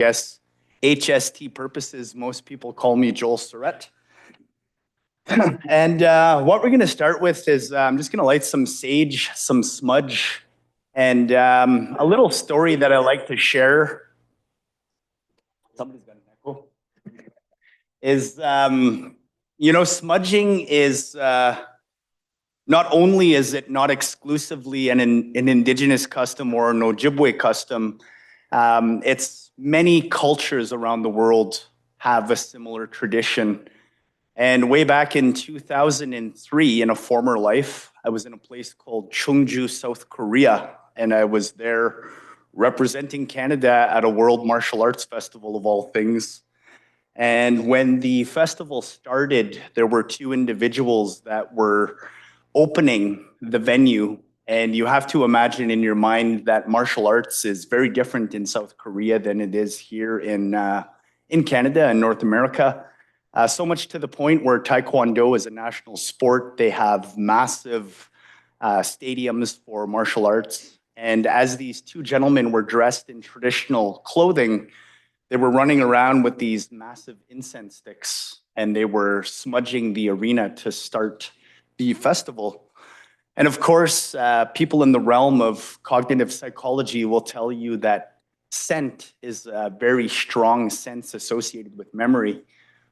Yes, HST purposes, most people call me Joel Surrett. And what we're going to start with is I'm just going to light some sage, some smudge, and a little story that I like to share. Somebody's got an echo. Is, smudging is not only is it not exclusively an Indigenous custom or an Ojibwe custom, it's many cultures around the world have a similar tradition. And way back in 2003, in a former life, I was in a place called Chungju, South Korea, and I was there representing Canada at a World Martial Arts Festival of all things. And when the festival started, there were two individuals that were opening the venue. And you have to imagine in your mind that martial arts is very different in South Korea than it is here in Canada and North America. So much to the point where Taekwondo is a national sport. They have massive stadiums for martial arts. And as these two gentlemen were dressed in traditional clothing, they were running around with these massive incense sticks and they were smudging the arena to start the festival. And of course, people in the realm of cognitive psychology will tell you that scent is a very strong sense associated with memory.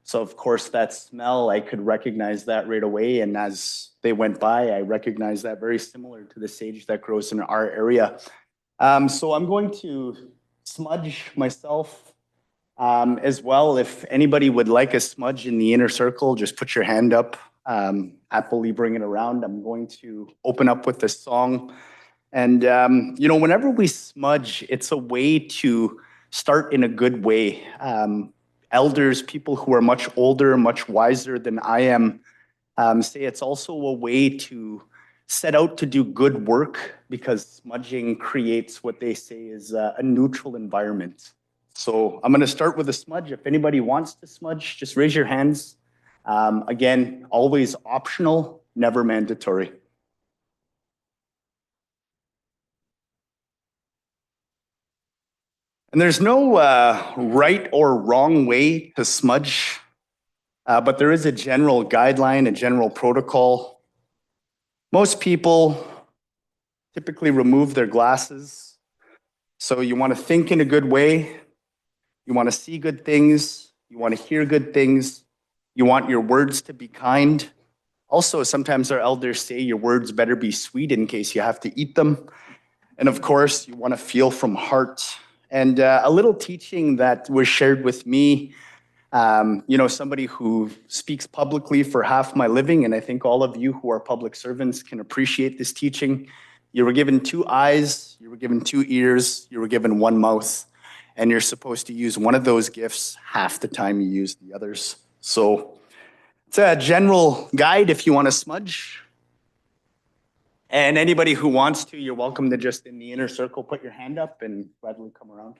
So of course, that smell, I could recognize that right away. And as they went by, I recognized that very similar to the sage that grows in our area. So I'm going to smudge myself as well. If anybody would like a smudge in the inner circle, just put your hand up. Happily bring it around. I'm going to open up with this song. And, whenever we smudge, it's a way to start in a good way. Elders, people who are much older, much wiser than I am, say it's also a way to set out to do good work because smudging creates what they say is a neutral environment. So I'm going to start with a smudge. If anybody wants to smudge, just raise your hands. Again, always optional, never mandatory. And there's no right or wrong way to smudge, but there is a general guideline, a general protocol. Most people typically remove their glasses. So you want to think in a good way. You want to see good things. You want to hear good things. You want your words to be kind. Also, sometimes our elders say your words better be sweet in case you have to eat them. And of course, you want to feel from heart. And a little teaching that was shared with me, somebody who speaks publicly for half my living, and I think all of you who are public servants can appreciate this teaching. You were given two eyes, you were given two ears, you were given one mouth, and you're supposed to use one of those gifts half the time you use the others. So it's a general guide if you want to smudge. And anybody who wants to, you're welcome to just in the inner circle, put your hand up and gladly come around.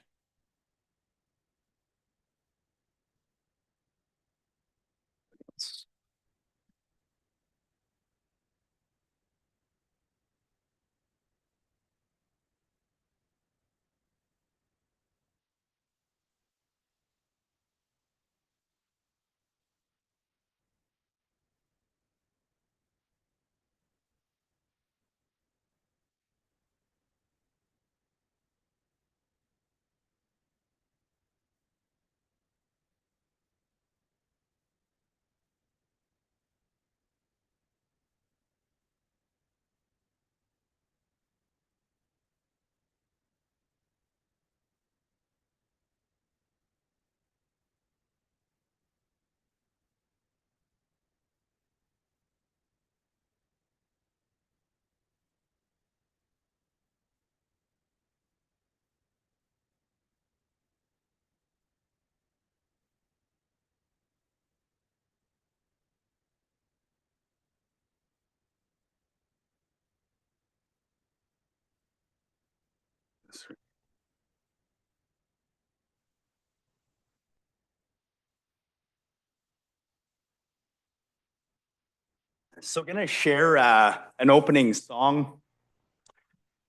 So going to share an opening song.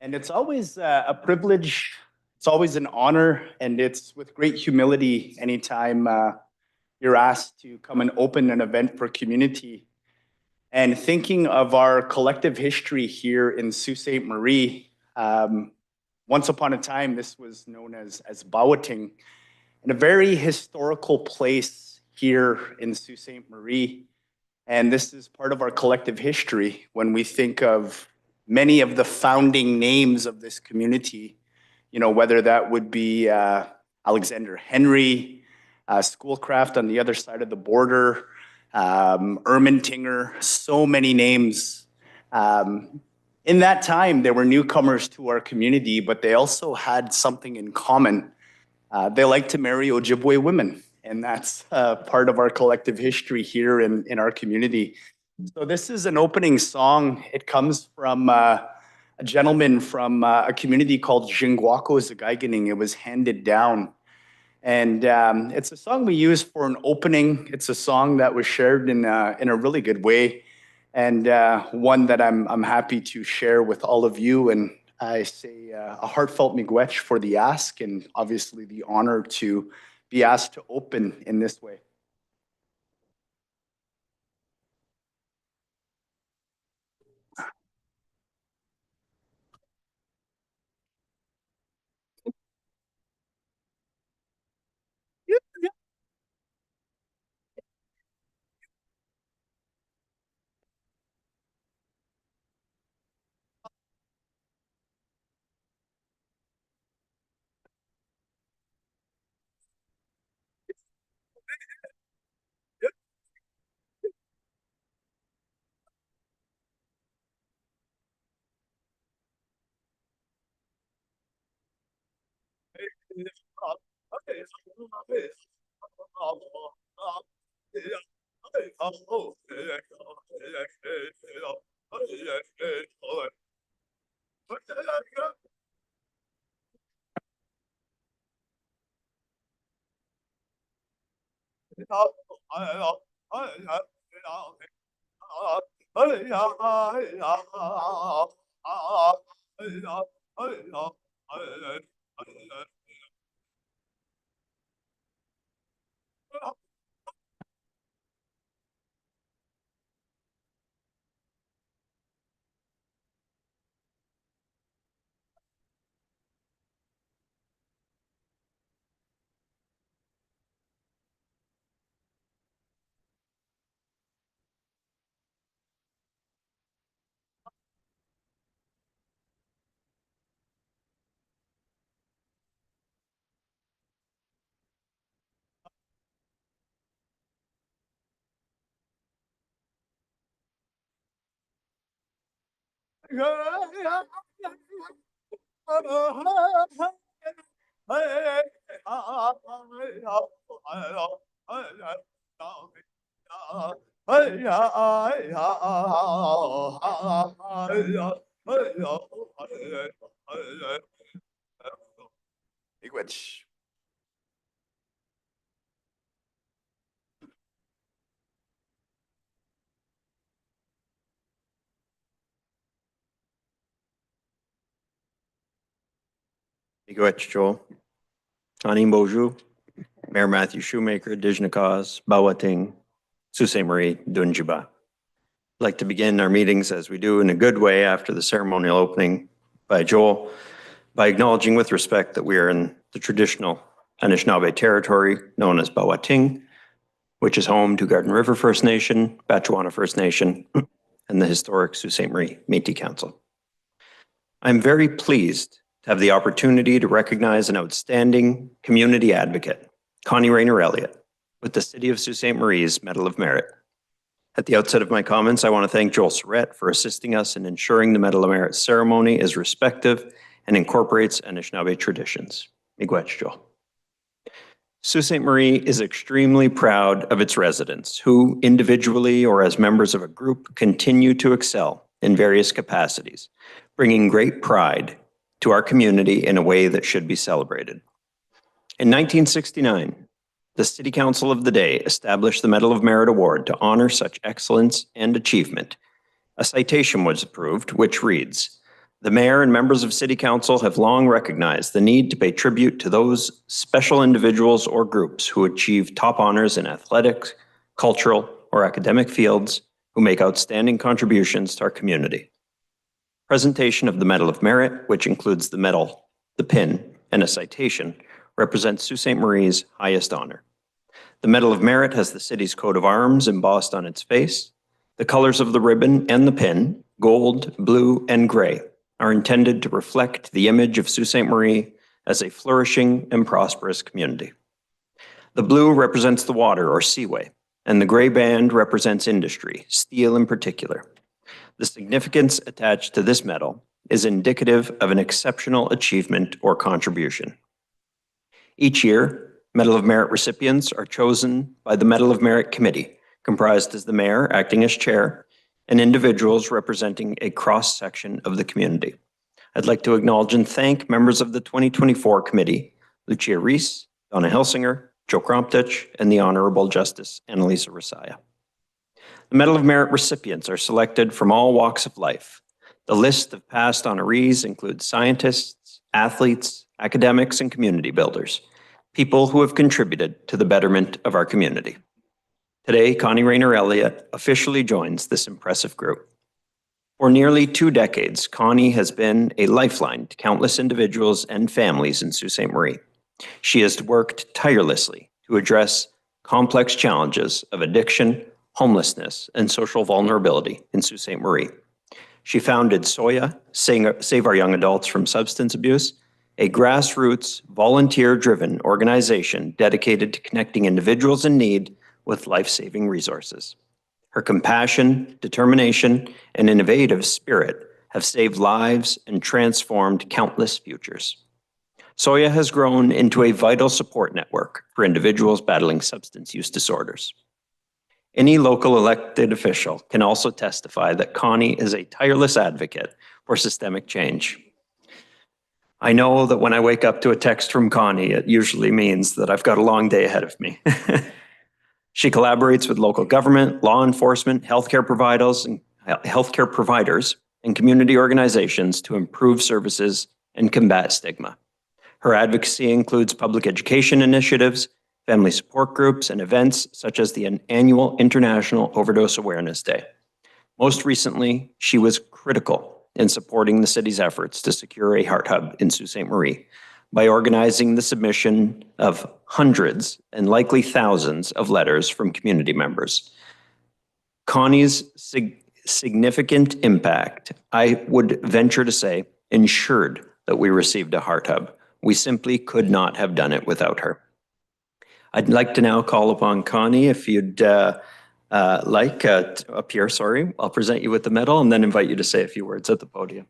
And it's always a privilege It's always an honor, and it's with great humility anytime you're asked to come and open an event for community. And thinking of our collective history here in Sault Ste. Marie, once upon a time, this was known as Bawating, and a very historical place here in Sault Ste. Marie. And this is part of our collective history when we think of many of the founding names of this community, you know, whether that would be Alexander Henry, Schoolcraft on the other side of the border, Ermentinger, so many names. In that time, there were newcomers to our community, but they also had something in common. They like to marry Ojibwe women, and that's part of our collective history here in our community. So this is an opening song. It comes from a gentleman from a community called Jingwako Zagaiganing. It was handed down. And it's a song we use for an opening. It's a song that was shared in a really good way, and one that I'm happy to share with all of you. And I say a heartfelt miigwech for the ask, and obviously the honor to be asked to open in this way. Miigwech. Miigwech, Joel. Anim Boju, Mayor Matthew Shoemaker, Dijnakas, Bawating, Sault Ste. Marie, Dunjiba. I'd like to begin our meetings as we do in a good way after the ceremonial opening by Joel by acknowledging with respect that we are in the traditional Anishinaabe territory known as Bawating, which is home to Garden River First Nation, Batchewana First Nation, and the historic Sault Ste. Marie Métis Council. I'm very pleased to have the opportunity to recognize an outstanding community advocate, Connie Rayner Elliott, with the City of Sault Ste. Marie's Medal of Merit. At the outset of my comments, I want to thank Joel Surrett for assisting us in ensuring the Medal of Merit ceremony is respective and incorporates Anishinaabe traditions. Miigwech, Joel. Sault Ste. Marie is extremely proud of its residents who, individually or as members of a group, continue to excel in various capacities, bringing great pride to our community in a way that should be celebrated. In 1969, the City Council of the day established the Medal of Merit Award to honor such excellence and achievement. A citation was approved, which reads, The mayor and members of City Council have long recognized the need to pay tribute to those special individuals or groups who achieve top honors in athletics, cultural, or academic fields who make outstanding contributions to our community. Presentation of the Medal of Merit, which includes the medal, the pin, and a citation, represents Sault Ste. Marie's highest honor. The Medal of Merit has the city's coat of arms embossed on its face. The colors of the ribbon and the pin, gold, blue, and gray, are intended to reflect the image of Sault Ste. Marie as a flourishing and prosperous community. The blue represents the water or seaway, and the gray band represents industry, steel in particular. The significance attached to this medal is indicative of an exceptional achievement or contribution. Each year, Medal of Merit recipients are chosen by the Medal of Merit Committee, comprised as the mayor acting as chair and individuals representing a cross-section of the community. I'd like to acknowledge and thank members of the 2024 committee, Lucia Reese, Donna Helsinger, Joe Kromptich, and the Honorable Justice Annalisa Rasaya. The Medal of Merit recipients are selected from all walks of life. The list of past honorees includes scientists, athletes, academics, and community builders, people who have contributed to the betterment of our community. Today, Connie Rayner Elliott officially joins this impressive group. For nearly 2 decades, Connie has been a lifeline to countless individuals and families in Sault Ste. Marie. She has worked tirelessly to address complex challenges of addiction, homelessness, and social vulnerability in Sault Ste. Marie. She founded SOYA, Save Our Young Adults from Substance Abuse, a grassroots, volunteer-driven organization dedicated to connecting individuals in need with life-saving resources. Her compassion, determination, and innovative spirit have saved lives and transformed countless futures. SOYA has grown into a vital support network for individuals battling substance use disorders. Any local elected official can also testify that Connie is a tireless advocate for systemic change. I know that when I wake up to a text from Connie, it usually means that I've got a long day ahead of me. She collaborates with local government, law enforcement, healthcare providers, and community organizations to improve services and combat stigma. Her advocacy includes public education initiatives, family support groups, and events such as the annual International Overdose Awareness Day. Most recently, she was critical in supporting the city's efforts to secure a heart hub in Sault Ste. Marie by organizing the submission of hundreds and likely thousands of letters from community members. Connie's significant impact, I would venture to say, ensured that we received a heart hub. We simply could not have done it without her. I'd like to now call upon Connie, if you'd up here, sorry. I'll present you with the medal and then invite you to say a few words at the podium.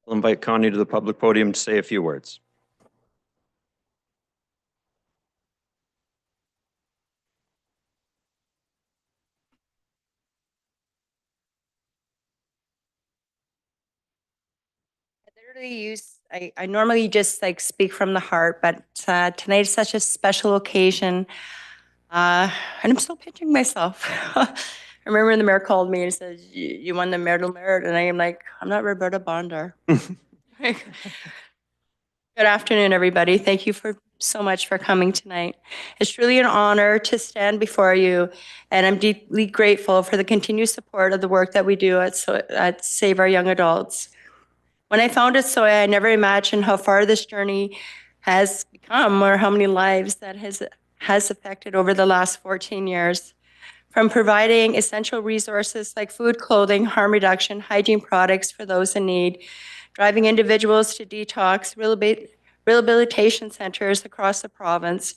We'll invite Connie to the public podium to say a few words. I normally just like speak from the heart, but tonight is such a special occasion. And I'm still pinching myself. I remember when the mayor called me and said, you won the marital merit. And I am like, I'm not Roberta Bondar. Good afternoon, everybody. Thank you so much for coming tonight. It's truly an honor to stand before you, and I'm deeply grateful for the continued support of the work that we do at Save Our Young Adults. When I founded SOYA, I never imagined how far this journey has become or how many lives that has affected over the last 14 years. From providing essential resources like food, clothing, harm reduction, hygiene products for those in need, driving individuals to detox, rehabilitation centers across the province,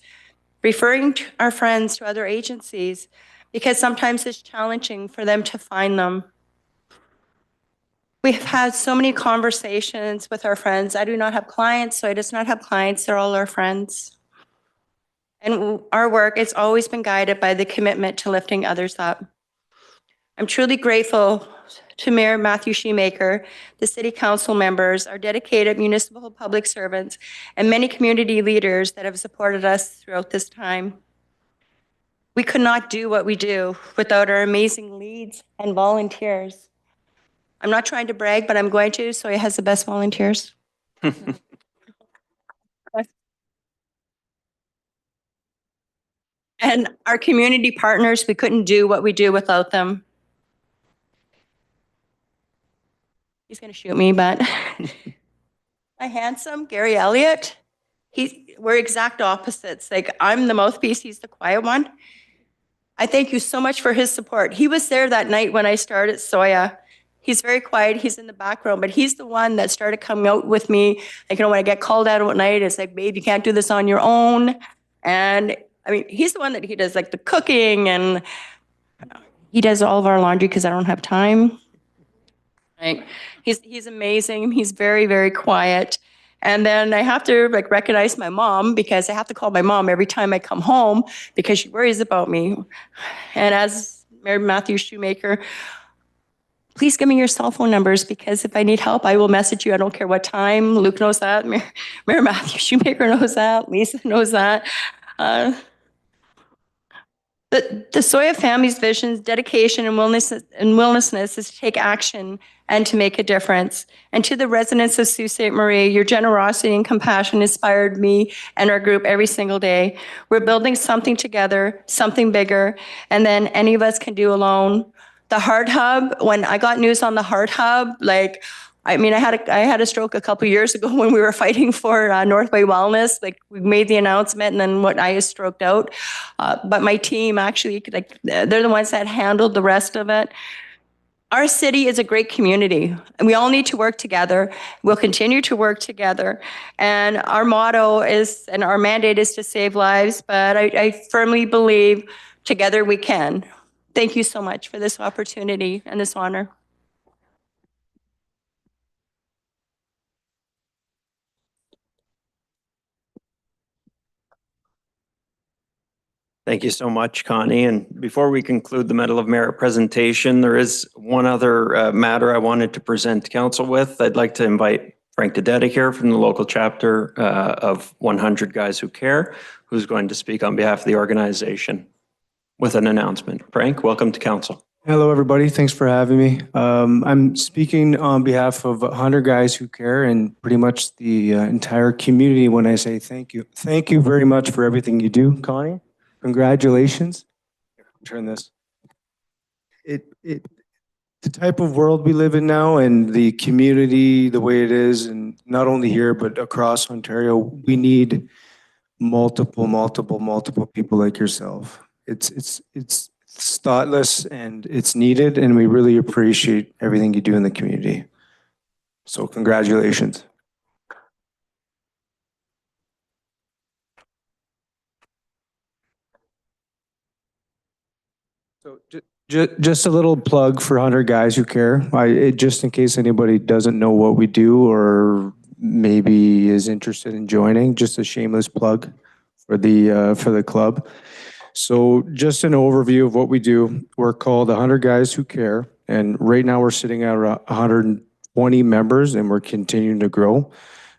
referring our friends to other agencies because sometimes it's challenging for them to find them. We have had so many conversations with our friends. I do not have clients, so I does not have clients. They're all our friends. And our work has always been guided by the commitment to lifting others up. I'm truly grateful to Mayor Matthew Shoemaker, the City Council members, our dedicated municipal public servants, and many community leaders that have supported us throughout this time. We could not do what we do without our amazing leads and volunteers. I'm not trying to brag, but I'm going to, so it has the best volunteers. And our community partners, we couldn't do what we do without them. He's going to shoot me, but my handsome Gary Elliott, we're exact opposites. Like, I'm the mouthpiece, he's the quiet one. I thank you so much for his support. He was there that night when I started SOYA. He's very quiet, he's in the background, but he's the one that started coming out with me. Like, when I get called out at night, it's like, babe, you can't do this on your own. And I mean, he's the one that he does like the cooking, and he does all of our laundry because I don't have time. Right? He's amazing. He's very, very quiet. And then I have to like recognize my mom because I have to call my mom every time I come home because she worries about me. And as Mayor Matthew Shoemaker, please give me your cell phone numbers because if I need help, I will message you. I don't care what time. Luke knows that. Mayor Matthew Shoemaker knows that. Lisa knows that. The SOYA family's vision, dedication, and willingness is to take action and to make a difference. And to the residents of Sault Ste. Marie, your generosity and compassion inspired me and our group every single day. We're building something together, something bigger, and than any of us can do alone. The Heart Hub, when I got news on the Heart Hub, like, I mean, I had a stroke a couple years ago when we were fighting for Northway Wellness. Like, we made the announcement, and then I stroked out. But my team actually, like, they're the ones that handled the rest of it. Our city is a great community, and we all need to work together. We'll continue to work together. And our motto is, and our mandate is to save lives, but I firmly believe together we can. Thank you so much for this opportunity and this honor. Thank you so much, Connie. And before we conclude the Medal of Merit presentation, there is one other matter I wanted to present to council with. I'd like to invite Frank Dedetta here from the local chapter of 100 Guys Who Care, who's going to speak on behalf of the organization with an announcement. Frank, welcome to council. Hello, everybody. Thanks for having me. I'm speaking on behalf of 100 Guys Who Care and pretty much the entire community when I say thank you. Thank you very much for everything you do, Connie. Congratulations. Turn this. The type of world we live in now and the community, the way it is, and not only here, but across Ontario, we need multiple people like yourself. It's thoughtless and it's needed, and we really appreciate everything you do in the community. So congratulations. So Just a little plug for 100 Guys Who Care. Just in case anybody doesn't know what we do or maybe is interested in joining, just a shameless plug for the club. So just an overview of what we do. We're called 100 Guys Who Care, and right now we're sitting at around 120 members, and we're continuing to grow.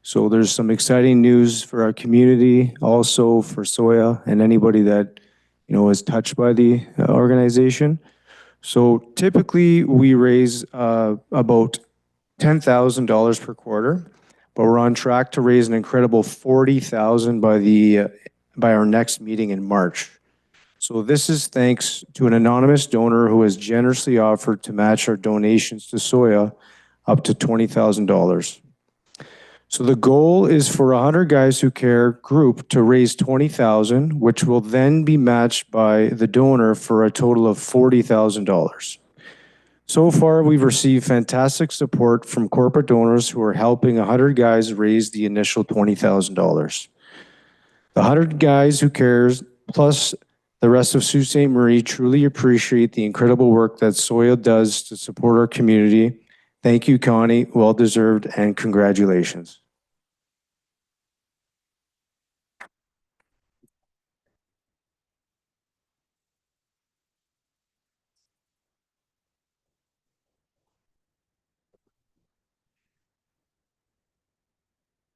So there's some exciting news for our community, also for Soya and anybody that is touched by the organization. So typically we raise about $10,000 per quarter, but we're on track to raise an incredible $40,000 by our next meeting in March. So this is thanks to an anonymous donor who has generously offered to match our donations to Soya up to $20,000. So the goal is for 100 Guys Who Care group to raise $20,000, which will then be matched by the donor for a total of $40,000. So far, we've received fantastic support from corporate donors who are helping 100 Guys raise the initial $20,000. The 100 Guys Who Cares, plus the rest of Sault Ste. Marie, truly appreciate the incredible work that Soya does to support our community. Thank you, Connie. Well deserved, and congratulations.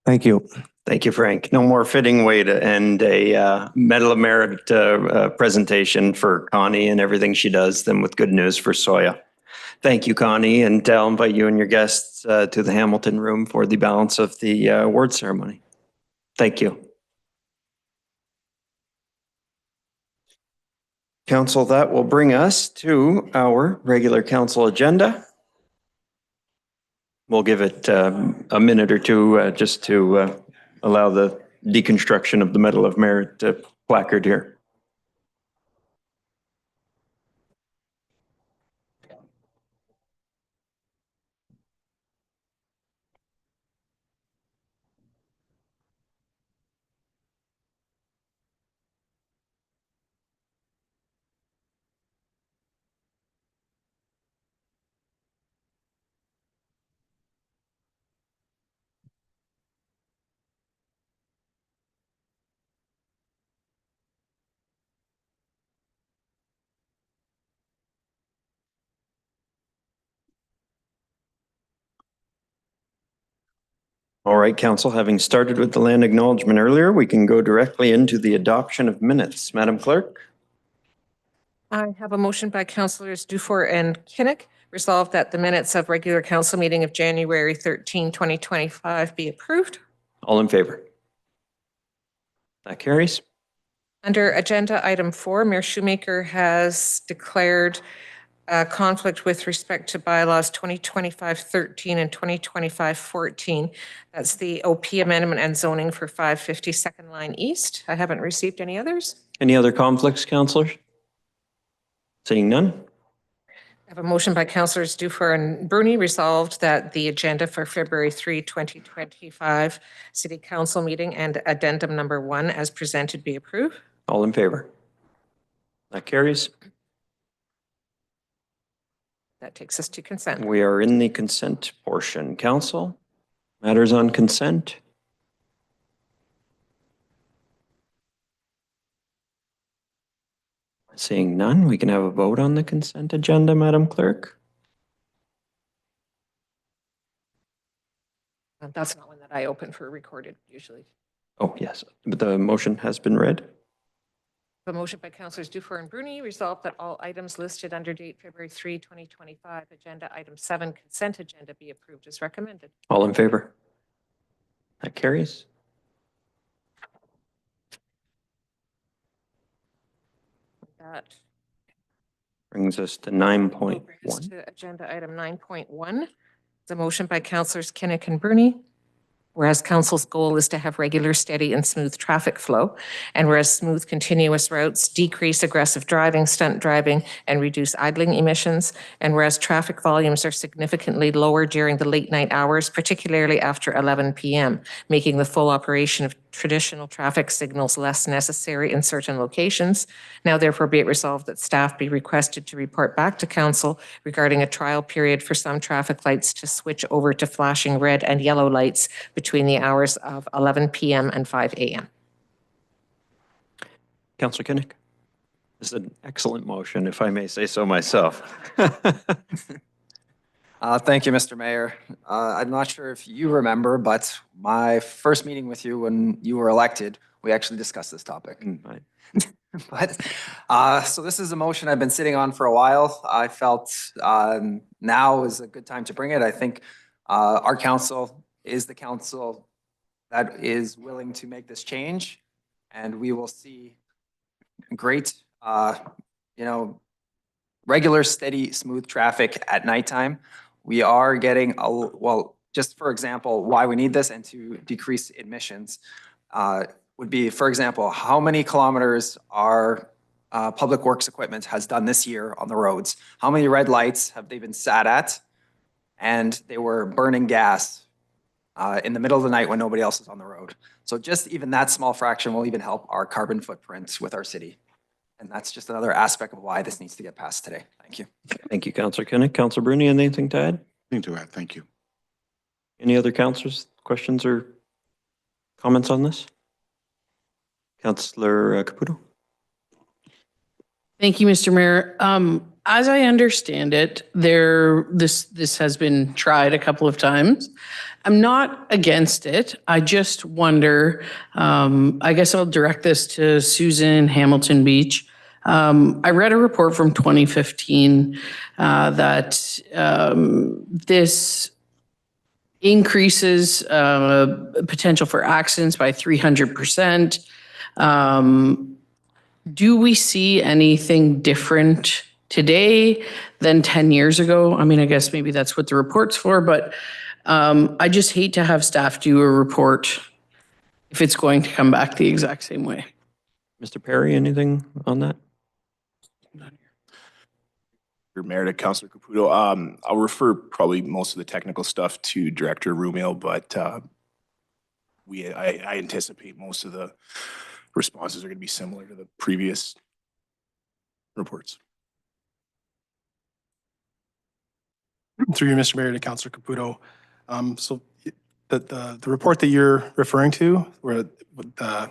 Thank you. Thank you, Frank. No more fitting way to end a Medal of Merit presentation for Connie and everything she does than with good news for Soya. Thank you, Connie, and I'll invite you and your guests to the Hamilton Room for the balance of the award ceremony. Thank you. Council, that will bring us to our regular council agenda. We'll give it a minute or two just to allow the deconstruction of the Medal of Merit placard here. All right, Council, having started with the land acknowledgement earlier, we can go directly into the adoption of minutes. Madam Clerk? I have a motion by Councillors Dufour and Kinnick. Resolved that the minutes of regular council meeting of January 13, 2025 be approved. All in favor? That carries. Under agenda item 4, Mayor Shoemaker has declared conflict with respect to bylaws 2025-13 and 2025-14. That's the OP amendment and zoning for 550 Second Line East. I haven't received any others. Any other conflicts, councillors? Seeing none. I have a motion by Councillors Dufour and Bruni. Resolved that the agenda for February 3, 2025 City Council meeting and addendum number 1 as presented be approved. All in favor? That carries. That takes us to consent. We are in the consent portion. Council, matters on consent? Seeing none, we can have a vote on the consent agenda, Madam Clerk. That's not one that I open for recorded usually. Oh, yes, but the motion has been read. A motion by Councillors Dufour and Bruni. Resolved that all items listed under date February 3, 2025, agenda item 7, consent agenda be approved as recommended. All in favor? That carries. That Brings us to will bring us 9.1. to agenda item 9.1. The motion by Councillors Kinnick and Bruni. Whereas council's goal is to have regular, steady, and smooth traffic flow, and whereas smooth, continuous routes decrease aggressive driving, stunt driving, and reduce idling emissions, and whereas traffic volumes are significantly lower during the late night hours, particularly after 11 p.m., making the full operation of traditional traffic signals less necessary in certain locations. Now therefore be it resolved that staff be requested to report back to council regarding a trial period for some traffic lights to switch over to flashing red and yellow lights between the hours of 11 p.m. and 5 a.m. Councillor Kinnick? This is an excellent motion, if I may say so myself. Thank you, Mr. Mayor. I'm not sure if you remember, but my first meeting with you when you were elected, we actually discussed this topic. Right. But, so this is a motion I've been sitting on for a while. I felt now is a good time to bring it. I think our council is the council that is willing to make this change, and we will see great, regular, steady, smooth traffic at nighttime. We are getting, well, just for example, why we need this and to decrease emissions would be, for example, how many kilometers our public works equipment has done this year on the roads? How many red lights have they been sat at? And they were burning gas in the middle of the night when nobody else is on the road. So just even that small fraction will even help our carbon footprint with our city. And that's just another aspect of why this needs to get passed today. Thank you. Thank you, Councillor Kinnick. Councillor Bruni, anything to add? Nothing to add. Thank you. Any other councillors, questions or comments on this? Councillor Caputo? Thank you, Mr. Mayor. As I understand it, this has been tried a couple of times. I'm not against it. I just wonder, I guess I'll direct this to Susan Hamilton Beach. I read a report from 2015 that this increases potential for accidents by 300%. Do we see anything different today than 10 years ago? I mean, I guess maybe that's what the report's for, but I just hate to have staff do a report if it's going to come back the exact same way. Mr. Perry, anything on that? Your Mayor to Councillor Caputo. I'll refer probably most of the technical stuff to Director Rumil, but I anticipate most of the responses are going to be similar to the previous reports. Through you, Mr. Mayor, to Councillor Caputo. So the report that you're referring to, where the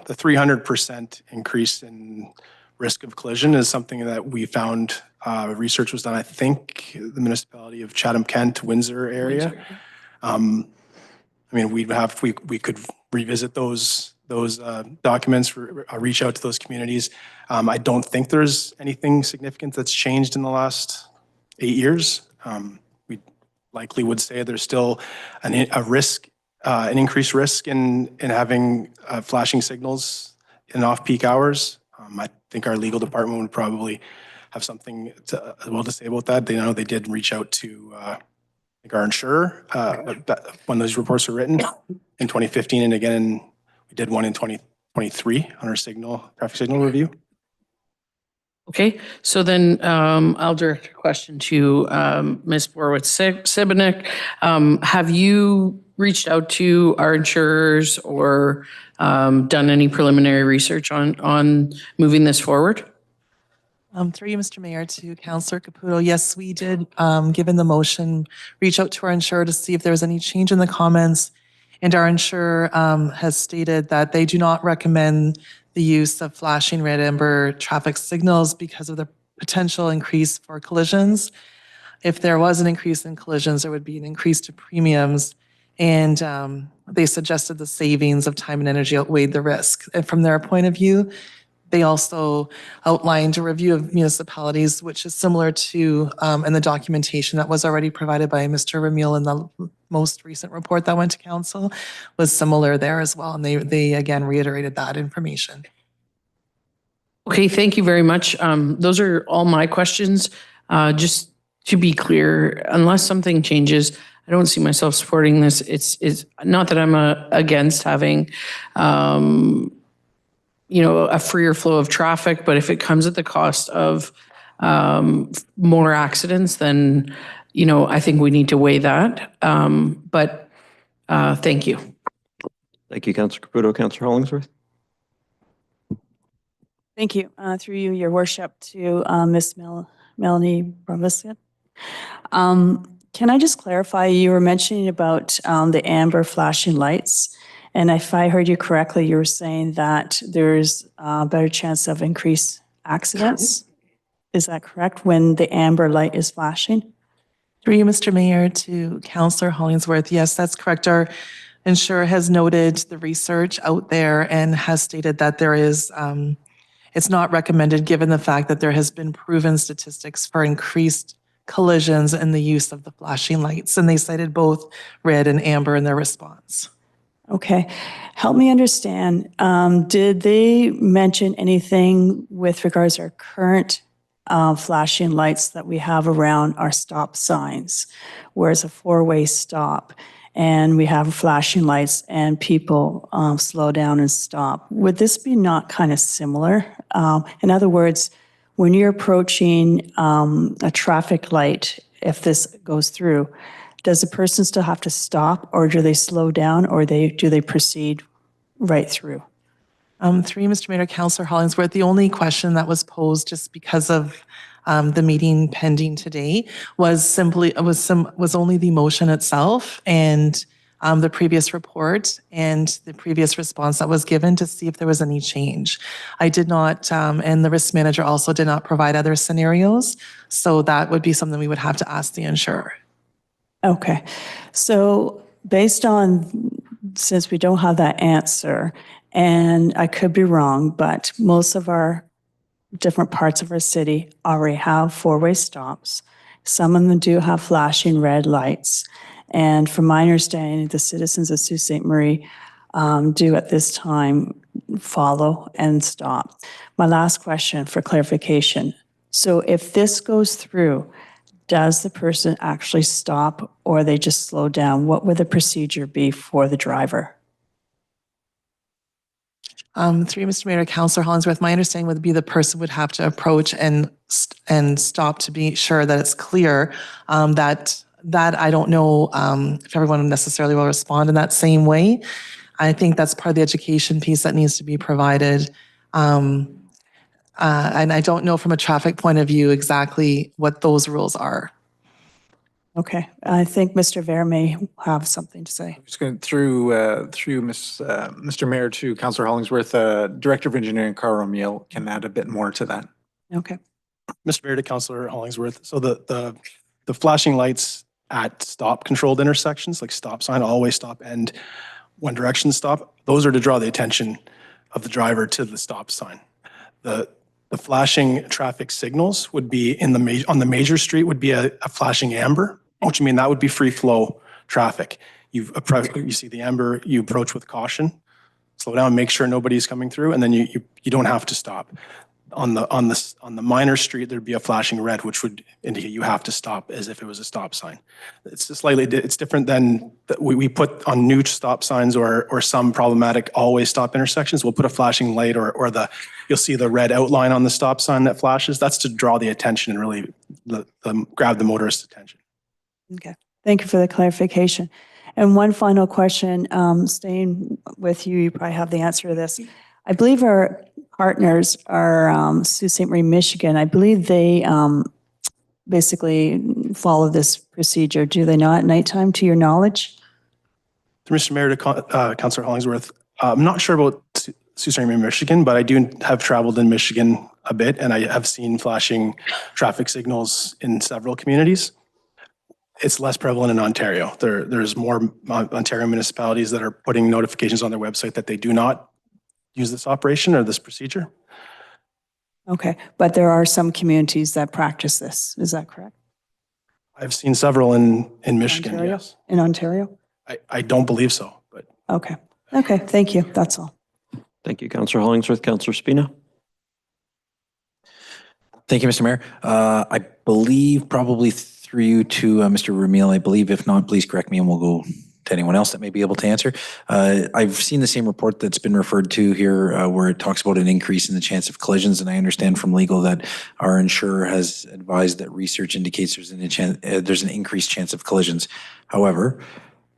300% increase in risk of collision is something that we found, research was done, I think, the municipality of Chatham-Kent, Windsor area. I mean, we could revisit those documents, reach out to those communities. I don't think there's anything significant that's changed in the last 8 years. We likely would say there's still an increased risk in having flashing signals in off-peak hours. I think our legal department would probably have something to say about that. They know they did reach out to I think our insurer when those reports were written in 2015, and again we did one in 2023 on our traffic signal review. Okay, so then I'll direct a question to Ms. Borowitz-Sibinek. Have you reached out to our insurers or done any preliminary research on moving this forward? Through you, Mr. Mayor, to Councillor Caputo. Yes, we did, given the motion, reach out to our insurer to see if there was any change in the comments. And our insurer has stated that they do not recommend the use of flashing red amber traffic signals because of the potential increase for collisions. If there was an increase in collisions, there would be an increase to premiums. And they suggested the savings of time and energy outweighed the risk. And from their point of view, they also outlined a review of municipalities, which is similar to in the documentation that was already provided by Mr. Ramil in the most recent report that went to council, was similar there as well. And they again reiterated that information. Okay, thank you very much. Those are all my questions. Just to be clear, unless something changes, I don't see myself supporting this. It's not that I'm against having a freer flow of traffic, but if it comes at the cost of more accidents, then, I think we need to weigh that. But thank you. Thank you, Councillor Caputo. Councillor Hollingsworth. Thank you. Through you, Your Worship, to Ms. Melanie Bromvisit. Can I just clarify, you were mentioning about the amber flashing lights, and if I heard you correctly, you were saying that there's a better chance of increased accidents? Is that correct, when the amber light is flashing? Through you, Mr. Mayor, to Councillor Hollingsworth. Yes, that's correct. Our insurer has noted the research out there and has stated that there is, it's not recommended given the fact that there has been proven statistics for increased collisions and the use of the flashing lights. And they cited both red and amber in their response. Okay. Help me understand, did they mention anything with regards to our current flashing lights that we have around our stop signs, where it's a four-way stop, and we have flashing lights and people slow down and stop? Would this be not kind of similar? In other words, when you're approaching a traffic light, if this goes through, does the person still have to stop, or do they slow down, or do they proceed right through? Through you, Mr. Mayor, Councillor Hollingsworth, the only question that was posed just because of the meeting pending today was only the motion itself and the previous report and the previous response that was given to see if there was any change. I did not, and the risk manager also did not provide other scenarios, so that would be something we would have to ask the insurer. Okay. So based on, since we don't have that answer, and I could be wrong, but most of our different parts of our city already have four-way stops. Some of them do have flashing red lights. And from my understanding, the citizens of Sault Ste. Marie do at this time follow and stop. My last question for clarification. So if this goes through, does the person actually stop, or they just slow down? What would the procedure be for the driver? Through you, Mr. Mayor, Councillor Hollingsworth, my understanding would be the person would have to approach and stop to be sure that it's clear. That I don't know if everyone necessarily will respond in that same way. I think that's part of the education piece that needs to be provided. And I don't know from a traffic point of view exactly what those rules are. Okay, I think Mr. Ver may have something to say. Just going through Mr. Mayor to Councillor Hollingsworth, Director of Engineering Carl O'Meal can add a bit more to that. Okay. Mr. Mayor to Councillor Hollingsworth. So the flashing lights at stop controlled intersections, like stop sign, always stop, and one direction stop, those are to draw the attention of the driver to the stop sign. The flashing traffic signals would be on the major street would be a flashing amber, which mean that would be free flow traffic. You see the amber, you approach with caution, slow down, make sure nobody's coming through, and then you don't have to stop. On the minor street, there'd be a flashing red, which would indicate you have to stop as if it was a stop sign. It's different than we put on new stop signs or some problematic always stop intersections. We'll put a flashing light or you'll see the red outline on the stop sign that flashes. That's to draw the attention and really grab the motorist's attention. Okay, thank you for the clarification. And one final question, staying with you, you probably have the answer to this. I believe our partners are Sault Ste. Marie, Michigan. I believe they basically follow this procedure. Do they not at nighttime, to your knowledge? Mr. Mayor to Councillor Hollingsworth, I'm not sure about Sault Ste. Marie, Michigan, but I do have traveled in Michigan a bit, and I have seen flashing traffic signals in several communities. It's less prevalent in Ontario. There's more Ontario municipalities that are putting notifications on their website that they do not use this operation or this procedure. Okay, but there are some communities that practice this. Is that correct? I've seen several in Michigan, Ontario? yes. In Ontario? I don't believe so, but. Okay, okay, thank you. That's all. Thank you, Councillor Hollingsworth. Councillor Spina. Thank you, Mr. Mayor. I believe probably through you to Mr. Ramil, I believe. If not, please correct me and we'll go to anyone else that may be able to answer. I've seen the same report that's been referred to here where it talks about an increase in the chance of collisions, and I understand from legal that our insurer has advised that research indicates there's an increased chance of collisions. However,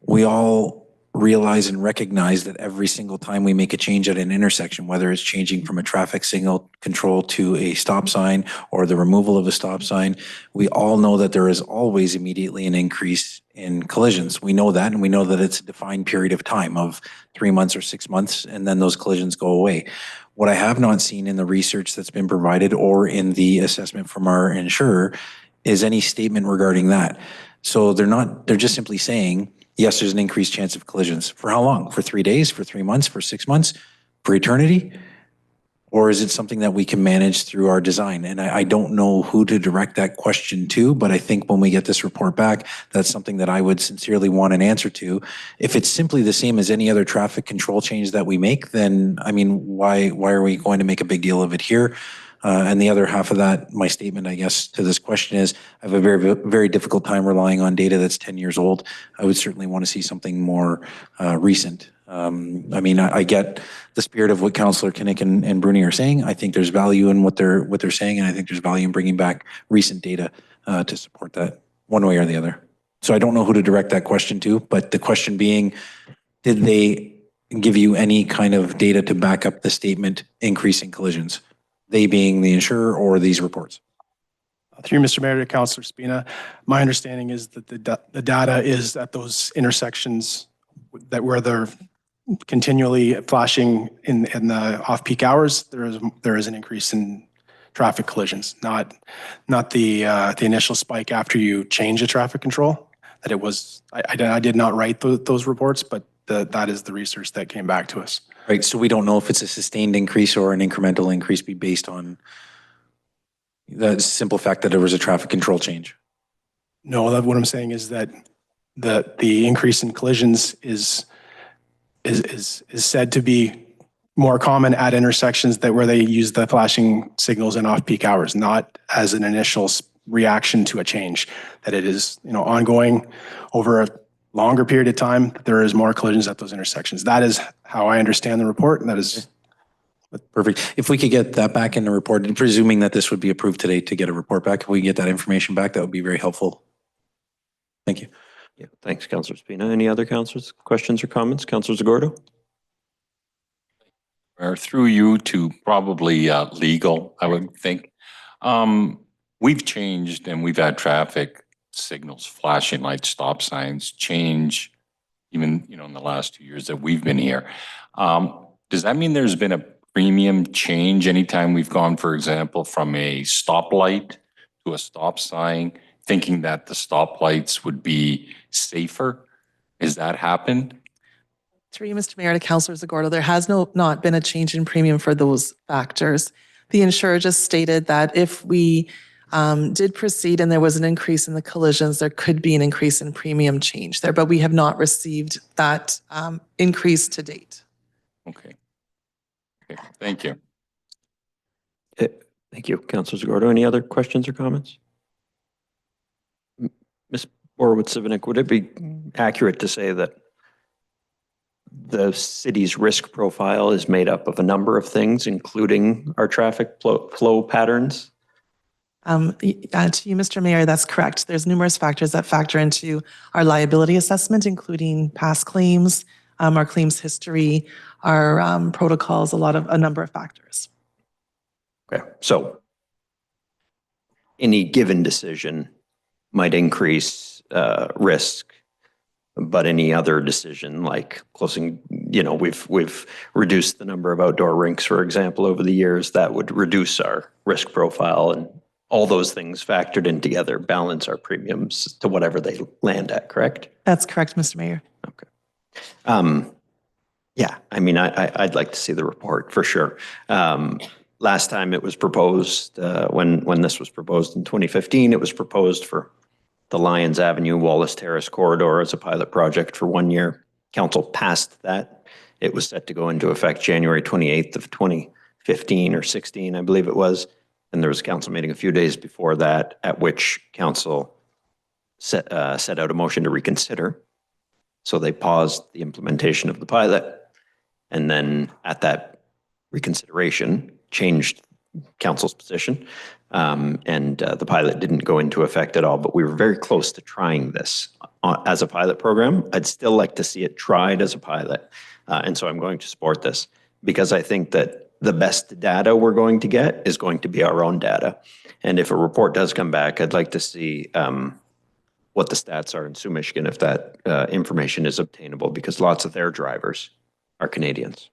we all realize and recognize that every single time we make a change at an intersection, whether it's changing from a traffic signal control to a stop sign or the removal of a stop sign, we all know that there is always immediately an increase in collisions. We know that, and we know that it's a defined period of time of 3 months or 6 months, and then those collisions go away. What I have not seen in the research that's been provided or in the assessment from our insurer is any statement regarding that. So they're just simply saying, yes, there's an increased chance of collisions. For how long? For 3 days, for 3 months, for 6 months, for eternity? Or is it something that we can manage through our design? And I don't know who to direct that question to, but I think when we get this report back, that's something that I would sincerely want an answer to. If it's simply the same as any other traffic control change that we make, then, I mean, why are we going to make a big deal of it here? And the other half of that, my statement, I guess, to this question is, I have a very, very difficult time relying on data that's 10 years old. I would certainly want to see something more recent. I mean, I get the spirit of what Councillor Kinnick and Bruni are saying. I think there's value in what they're saying, and I think there's value in bringing back recent data to support that one way or the other. So I don't know who to direct that question to, but the question being, did they give you any kind of data to back up the statement increasing collisions? They being the insurer or these reports? Through Mr. Mayor to Councillor Spina, my understanding is that the data is at those intersections that where they're continually flashing in the off-peak hours, there is an increase in traffic collisions, not the initial spike after you change a traffic control. That it was, I did not write those reports, but that is the research that came back to us. Right, so we don't know if it's a sustained increase or an incremental increase be based on the simple fact that there was a traffic control change. No, what I'm saying is that the increase in collisions is said to be more common at intersections where they use the flashing signals in off-peak hours, not as an initial reaction to a change. That it is, ongoing over a longer period of time. There is more collisions at those intersections. That is how I understand the report, and that is perfect. If we could get that back in the report, and presuming that this would be approved today to get a report back, if we get that information back, that would be very helpful. Thank you. Yeah, thanks, Councillor Spina. Any other councillors, questions or comments? Councillor Zagordo? Or through you to probably legal, I would think. We've changed and we've had traffic signals, flashing lights, stop signs change even, in the last 2 years that we've been here. Does that mean there's been a premium change anytime we've gone, for example, from a stoplight to a stop sign, thinking that the stoplights would be safer? Has that happened? Through you, Mr. Mayor, to Councillor Zagordo, there has not been a change in premium for those factors. The insurer just stated that if we did proceed and there was an increase in the collisions, there could be an increase in premium change there, but we have not received that increase to date. Okay. Okay, thank you. Thank you, Councillor Zagordo. Any other questions or comments? Ms. Borowitz-Sivanik, would it be accurate to say that the city's risk profile is made up of a number of things, including our traffic flow patterns? To you, Mr. Mayor, that's correct. There's numerous factors that factor into our liability assessment, including past claims, our claims history, our protocols, a number of factors. Okay, so any given decision might increase risk, but any other decision like closing, we've reduced the number of outdoor rinks, for example, over the years, that would reduce our risk profile, and all those things factored in together balance our premiums to whatever they land at, correct? That's correct, Mr. Mayor. Okay. Yeah, I mean, I'd like to see the report for sure. Last time it was proposed, when this was proposed in 2015, it was proposed for the Lyons Avenue Wallace Terrace corridor as a pilot project for 1 year. Council passed that. It was set to go into effect January 28th of 2015 or 16, I believe it was. And there was a council meeting a few days before that, at which council set out a motion to reconsider. So they paused the implementation of the pilot, and then at that reconsideration, changed council's position, and the pilot didn't go into effect at all. But we were very close to trying this as a pilot program. I'd still like to see it tried as a pilot. And so I'm going to support this because I think that the best data we're going to get is going to be our own data. And if a report does come back, I'd like to see what the stats are in Sioux, Michigan, if that information is obtainable, because lots of their drivers are Canadians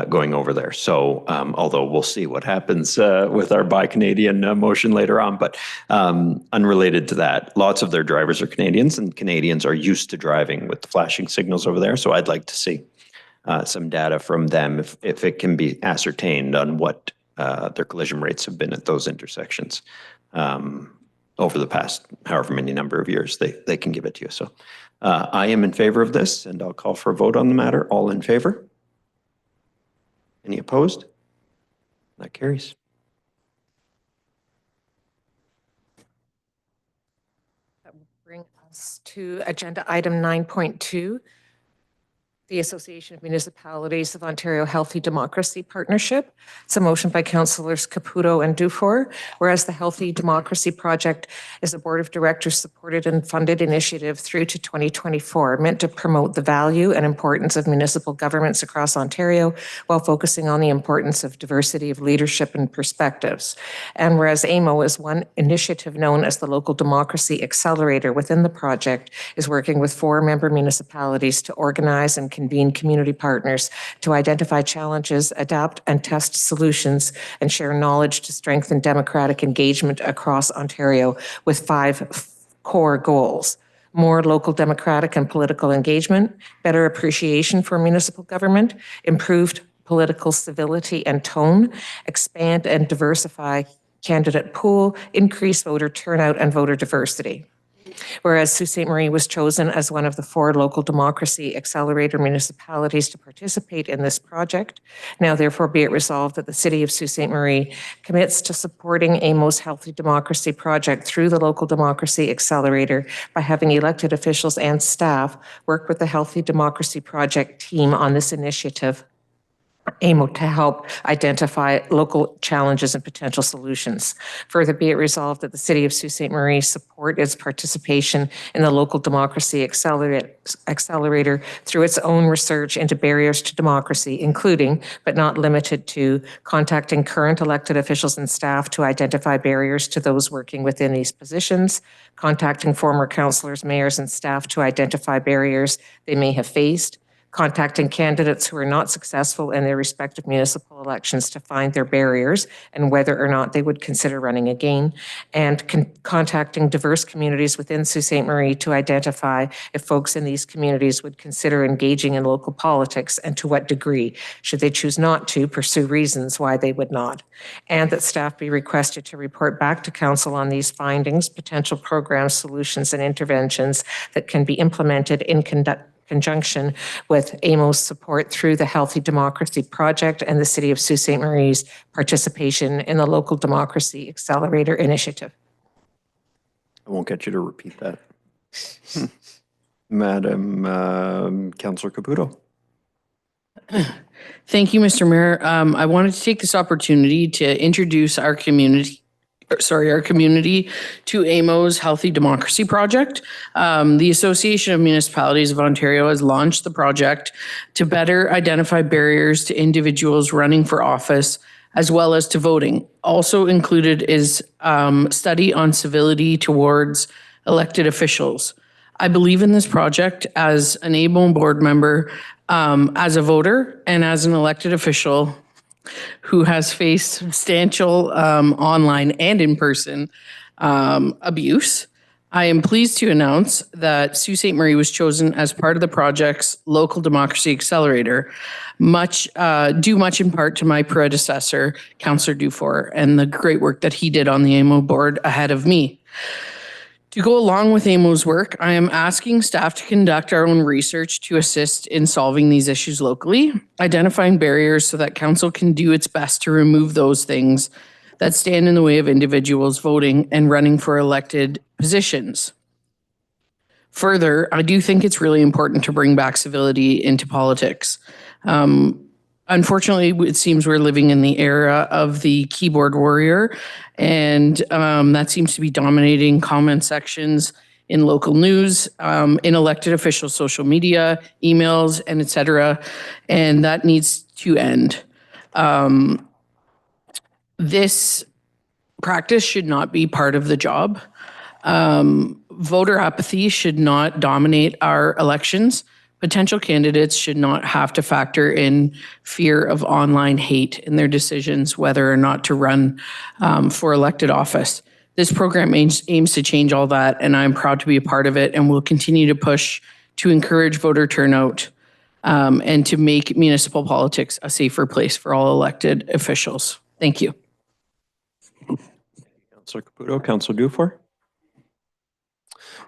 going over there. So although we'll see what happens with our Buy Canadian motion later on, but unrelated to that, lots of their drivers are Canadians, and Canadians are used to driving with the flashing signals over there. So I'd like to see some data from them if it can be ascertained on what their collision rates have been at those intersections over the past however many number of years. They can give it to you. So I am in favor of this, and I'll call for a vote on the matter. All in favor? Any opposed? That carries. That will bring us to agenda item 9.2. The Association of Municipalities of Ontario Healthy Democracy Partnership. It's a motion by Councillors Caputo and Dufour, whereas the Healthy Democracy Project is a Board of Directors supported and funded initiative through to 2024, meant to promote the value and importance of municipal governments across Ontario while focusing on the importance of diversity of leadership and perspectives. And whereas AMO is one initiative known as the Local Democracy Accelerator within the project, is working with 4 member municipalities to organize and convene community partners to identify challenges, adapt and test solutions, and share knowledge to strengthen democratic engagement across Ontario with 5 core goals: more local democratic and political engagement, better appreciation for municipal government, improved political civility and tone, expand and diversify candidate pool, increase voter turnout and voter diversity. Whereas Sault Ste. Marie was chosen as one of the 4 local democracy accelerator municipalities to participate in this project, now therefore be it resolved that the City of Sault Ste. Marie commits to supporting AMO's Healthy Democracy Project through the Local Democracy Accelerator by having elected officials and staff work with the Healthy Democracy Project team on this initiative, AMO, to help identify local challenges and potential solutions. Further, be it resolved that the City of Sault Ste. Marie support its participation in the Local Democracy Accelerator through its own research into barriers to democracy, including, but not limited to, contacting current elected officials and staff to identify barriers to those working within these positions, contacting former councillors, mayors, and staff to identify barriers they may have faced, contacting candidates who are not successful in their respective municipal elections to find their barriers and whether or not they would consider running again, and contacting diverse communities within Sault Ste. Marie to identify if folks in these communities would consider engaging in local politics and to what degree, should they choose not to, pursue reasons why they would not. And that staff be requested to report back to Council on these findings, potential programs, solutions, and interventions that can be implemented in conjunction with AMO's support through the Healthy Democracy Project and the City of Sault Ste. Marie's participation in the Local Democracy Accelerator Initiative. I won't get you to repeat that. Madam Councillor Caputo. Thank you, Mr. Mayor. I wanted to take this opportunity to introduce our community to AMO's Healthy Democracy Project. The Association of Municipalities of Ontario has launched the project to better identify barriers to individuals running for office as well as to voting. Also included is study on civility towards elected officials. I believe in this project as an AMO board member, as a voter, and as an elected official who has faced substantial online and in-person abuse. I am pleased to announce that Sault Ste. Marie was chosen as part of the project's Local Democracy Accelerator, due much in part to my predecessor, Councillor Dufour, and the great work that he did on the AMO board ahead of me. To go along with AMO's work, I am asking staff to conduct our own research to assist in solving these issues locally, identifying barriers so that council can do its best to remove those things that stand in the way of individuals voting and running for elected positions. Further, I do think it's really important to bring back civility into politics. Unfortunately, it seems we're living in the era of the keyboard warrior, and that seems to be dominating comment sections in local news, in elected officials' social media, emails, and et cetera. And that needs to end. This practice should not be part of the job. Voter apathy should not dominate our elections. Potential candidates should not have to factor in fear of online hate in their decisions whether or not to run for elected office. This program aims to change all that, and I'm proud to be a part of it, and will continue to push to encourage voter turnout and to make municipal politics a safer place for all elected officials. Thank you. Councillor Caputo, Councillor Dufour.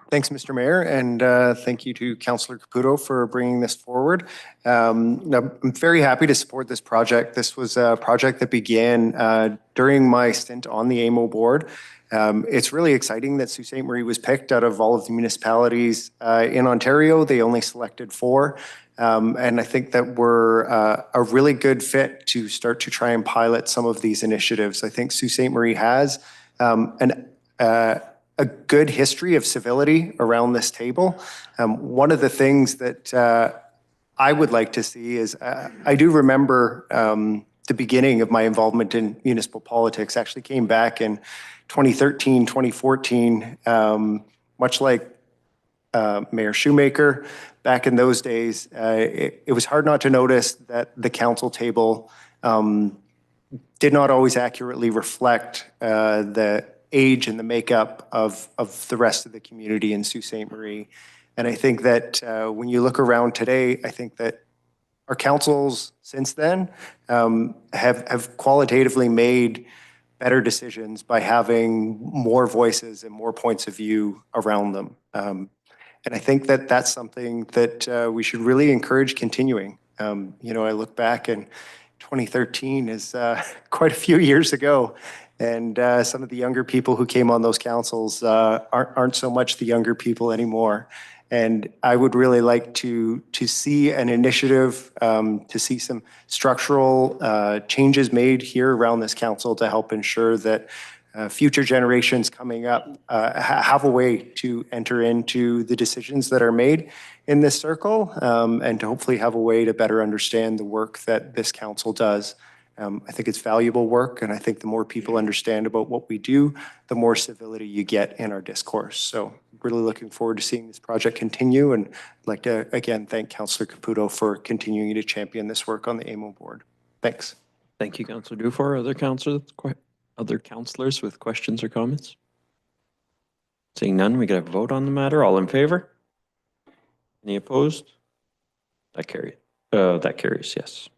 Thanks, Mr. Mayor, and thank you to Councillor Caputo for bringing this forward. I'm very happy to support this project. This was a project that began during my stint on the AMO board. It's really exciting that Sault Ste. Marie was picked out of all of the municipalities in Ontario. They only selected 4. And I think that we're a really good fit to start to try and pilot some of these initiatives. I think Sault Ste. Marie has a good history of civility around this table. One of the things that I would like to see is, I do remember the beginning of my involvement in municipal politics actually came back in 2013, 2014, much like Mayor Shoemaker. Back in those days, it was hard not to notice that the council table did not always accurately reflect the age and the makeup of the rest of the community in Sault Ste. Marie. And I think that when you look around today, I think that our councils since then have qualitatively made better decisions by having more voices and more points of view around them. And I think that that's something that we should really encourage continuing. You know, I look back and 2013 is quite a few years ago. And some of the younger people who came on those councils aren't so much the younger people anymore. And I would really like to see an initiative, to see some structural changes made here around this council to help ensure that future generations coming up have a way to enter into the decisions that are made in this circle, and to hopefully have a way to better understand the work that this council does. I think it's valuable work, and I think the more people understand about what we do, the more civility you get in our discourse. So really looking forward to seeing this project continue, and I'd like to again thank Councillor Caputo for continuing to champion this work on the AMO board. Thanks. Thank you, Councillor Dufour. Other councillors with questions or comments? Seeing none, we can have a vote on the matter. All in favor? Any opposed? That carries, yes.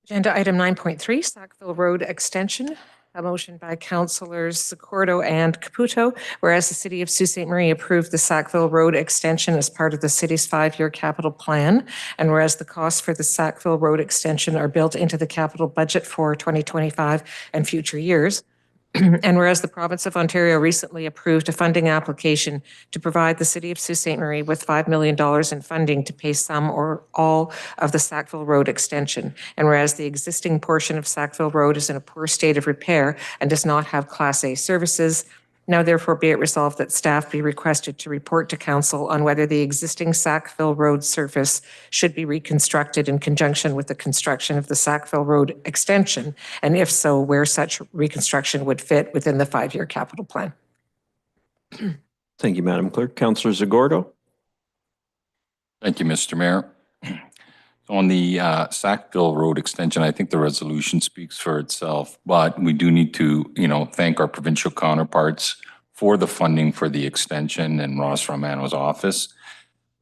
Agenda item 9.3, Sackville Road Extension. A motion by Councillors Zacordo and Caputo, whereas the City of Sault Ste. Marie approved the Sackville Road Extension as part of the city's 5-year capital plan, and whereas the costs for the Sackville Road Extension are built into the capital budget for 2025 and future years, and whereas the province of Ontario recently approved a funding application to provide the City of Sault Ste. Marie with $5 million in funding to pay some or all of the Sackville Road extension, and whereas the existing portion of Sackville Road is in a poor state of repair and does not have Class A services, now therefore be it resolved that staff be requested to report to council on whether the existing Sackville Road surface should be reconstructed in conjunction with the construction of the Sackville Road extension, and if so, where such reconstruction would fit within the 5-year capital plan. Thank you, Madam Clerk. Councillor Zacordo. Thank you, Mr. Mayor. On the Sackville Road extension, I think the resolution speaks for itself, but we do need to, thank our provincial counterparts for the funding for the extension and Ross Romano's office.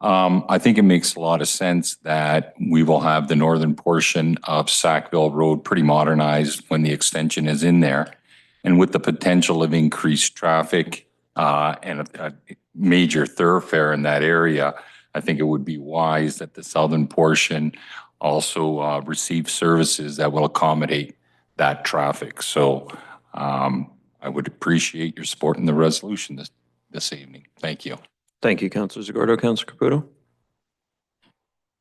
I think it makes a lot of sense that we will have the northern portion of Sackville Road pretty modernized when the extension is in there. And with the potential of increased traffic and a major thoroughfare in that area, I think it would be wise that the southern portion also receive services that will accommodate that traffic. So I would appreciate your support in the resolution this evening. Thank you. Thank you, Councillor Zacordo. Councillor Caputo.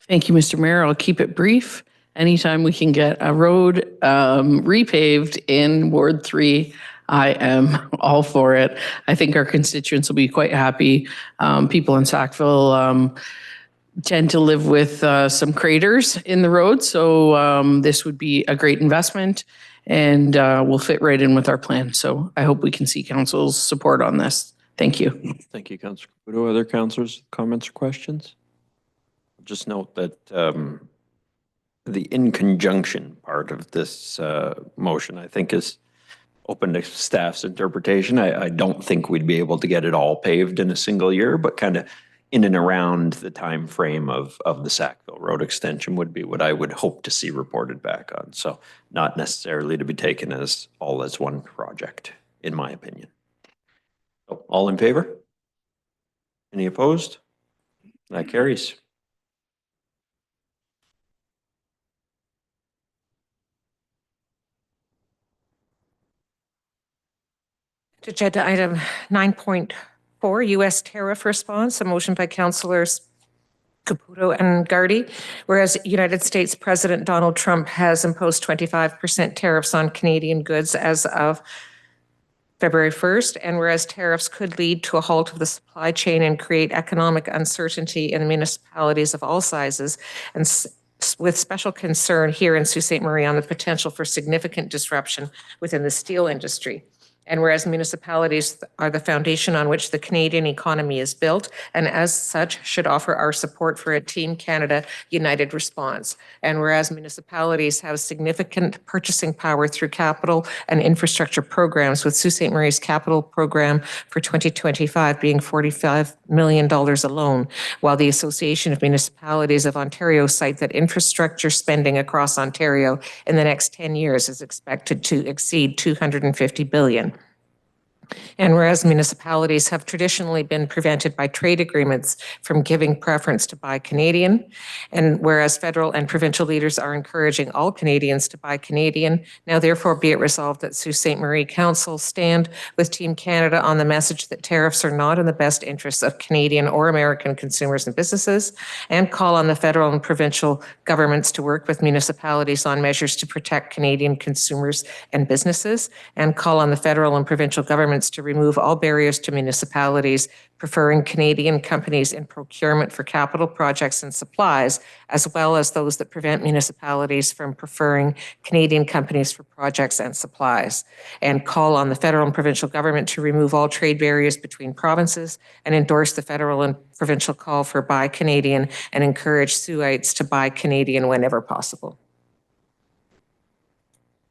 Thank you, Mr. Mayor. I'll keep it brief. anytime we can get a road repaved in Ward 3, I am all for it. I think our constituents will be quite happy. People in Sackville tend to live with some craters in the road, so this would be a great investment and will fit right in with our plan. So I hope we can see council's support on this. Thank you. Thank you, Councillor Caputo. Other councillors, comments or questions? Just note that the in conjunction part of this motion, I think, is open to staff's interpretation. I don't think we'd be able to get it all paved in a single year, but kind of in and around the time frame of the Sackville Road extension would be what I would hope to see reported back on. So not necessarily to be taken as all as one project, in my opinion. So, all in favor? Any opposed? That carries. Agenda item 9.4, U.S. tariff response, a motion by Councillors Caputo and Gardy, whereas United States President Donald Trump has imposed 25% tariffs on Canadian goods as of February 1st, and whereas tariffs could lead to a halt of the supply chain and create economic uncertainty in municipalities of all sizes, and with special concern here in Sault Ste. Marie on the potential for significant disruption within the steel industry. And whereas municipalities are the foundation on which the Canadian economy is built, and as such should offer our support for a Team Canada United response. And whereas municipalities have significant purchasing power through capital and infrastructure programs, with Sault Ste. Marie's capital program for 2025 being $45 million alone, while the Association of Municipalities of Ontario cite that infrastructure spending across Ontario in the next 10 years is expected to exceed $250 billion. And whereas municipalities have traditionally been prevented by trade agreements from giving preference to buy Canadian, and whereas federal and provincial leaders are encouraging all Canadians to buy Canadian, now therefore be it resolved that Sault Ste. Marie Council stand with Team Canada on the message that tariffs are not in the best interests of Canadian or American consumers and businesses, and call on the federal and provincial governments to work with municipalities on measures to protect Canadian consumers and businesses, and call on the federal and provincial governments to remove all barriers to municipalities preferring Canadian companies in procurement for capital projects and supplies, as well as those that prevent municipalities from preferring Canadian companies for projects and supplies, and call on the federal and provincial government to remove all trade barriers between provinces and endorse the federal and provincial call for Buy Canadian and encourage Saultites to buy Canadian whenever possible.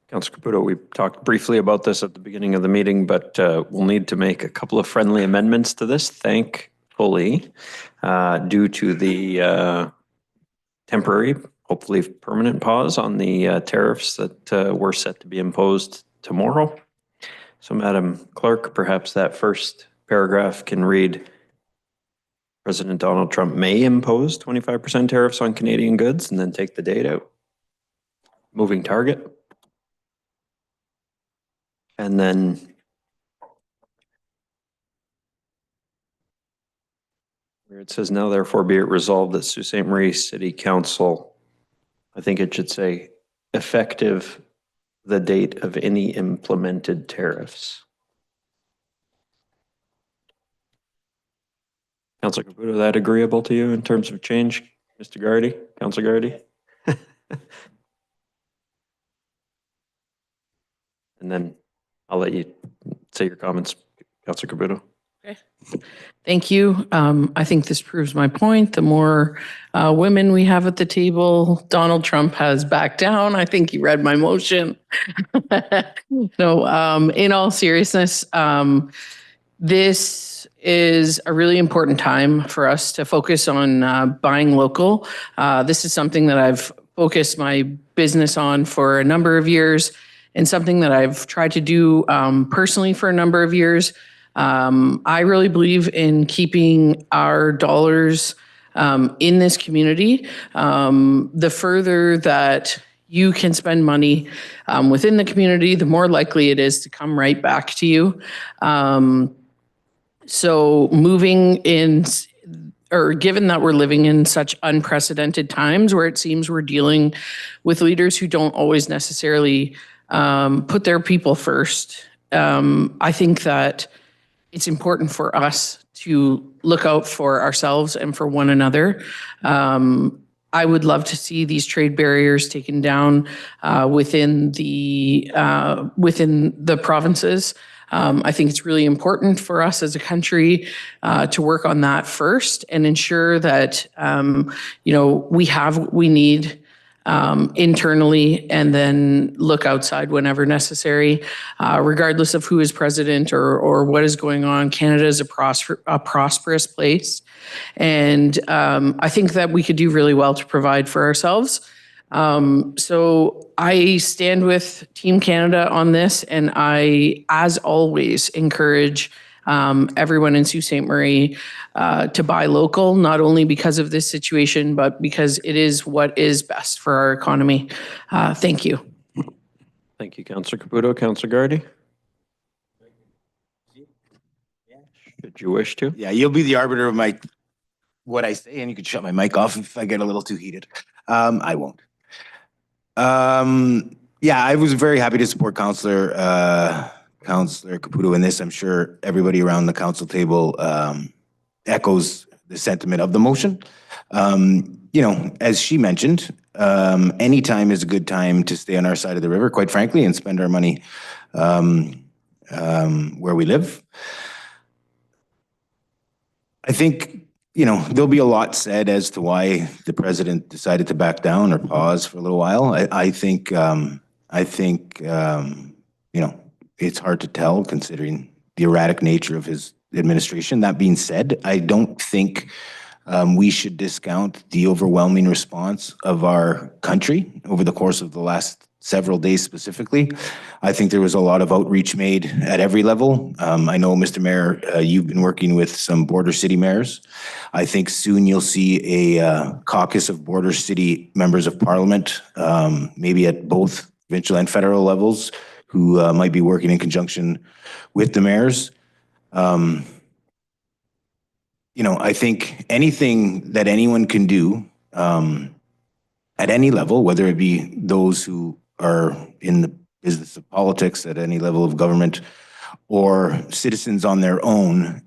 Councillor Caputo, we talked briefly about this at the beginning of the meeting, but we'll need to make a couple of friendly amendments to this, thankfully, due to the temporary, hopefully permanent pause on the tariffs that were set to be imposed tomorrow. So, Madam Clerk, perhaps that first paragraph can read, President Donald Trump may impose 25% tariffs on Canadian goods, and then take the date out. Moving target. And then where it says, now therefore be it resolved that Sault Ste. Marie City Council, I think it should say, effective the date of any implemented tariffs. Councillor Caputo, that agreeable to you in terms of change? Mr. Gardy, Councillor Gardy? And then I'll let you say your comments, Councillor Caputo. Okay. Thank you. I think this proves my point. The more women we have at the table, Donald Trump has backed down. I think he read my motion. No, in all seriousness, this is a really important time for us to focus on buying local. This is something that I've focused my business on for a number of years, and something that I've tried to do personally for a number of years. I really believe in keeping our dollars in this community. The further that you can spend money within the community, the more likely it is to come right back to you. So moving in or given that we're living in such unprecedented times where it seems we're dealing with leaders who don't always necessarily put their people first, I think that it's important for us to look out for ourselves and for one another. I would love to see these trade barriers taken down within the provinces. I think it's really important for us as a country to work on that first and ensure that we have what we need internally, and then look outside whenever necessary, regardless of who is president or what is going on. Canada is a prosperous place, and I think that we could do really well to provide for ourselves. So I stand with Team Canada on this, and I, as always, encourage everyone in Sault Ste. Marie to buy local, not only because of this situation, but because it is what is best for our economy. Thank you. Thank you, Councillor Caputo. Councillor Gardy? Should you wish to? Yeah, you'll be the arbiter of what I say, and you can shut my mic off if I get a little too heated. I won't. Yeah, I was very happy to support Councillor Caputo in this. I'm sure everybody around the council table echoes the sentiment of the motion. As she mentioned, any time is a good time to stay on our side of the river, quite frankly, and spend our money where we live. I think, there'll be a lot said as to why the president decided to back down or pause for a little while. I think it's hard to tell considering the erratic nature of his administration. That being said, I don't think we should discount the overwhelming response of our country over the course of the last several days specifically. I think there was a lot of outreach made at every level. I know, Mr. Mayor, you've been working with some border city mayors. I think soon you'll see a caucus of border city members of parliament, maybe at both provincial and federal levels, who might be working in conjunction with the mayors. I think anything that anyone can do at any level, whether it be those who are in the business of politics at any level of government or citizens on their own,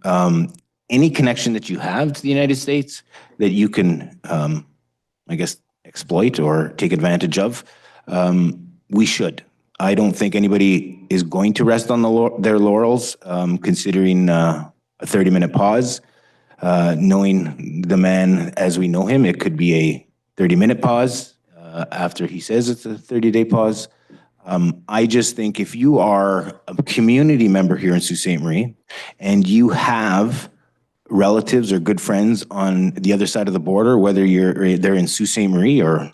any connection that you have to the United States that you can, exploit or take advantage of, we should. I don't think anybody is going to rest on their laurels, considering a 30-minute pause. Knowing the man as we know him, it could be a 30-minute pause after he says it's a 30-day pause. I just think if you are a community member here in Sault Ste. Marie and you have relatives or good friends on the other side of the border, whether they're in Sault Ste. Marie or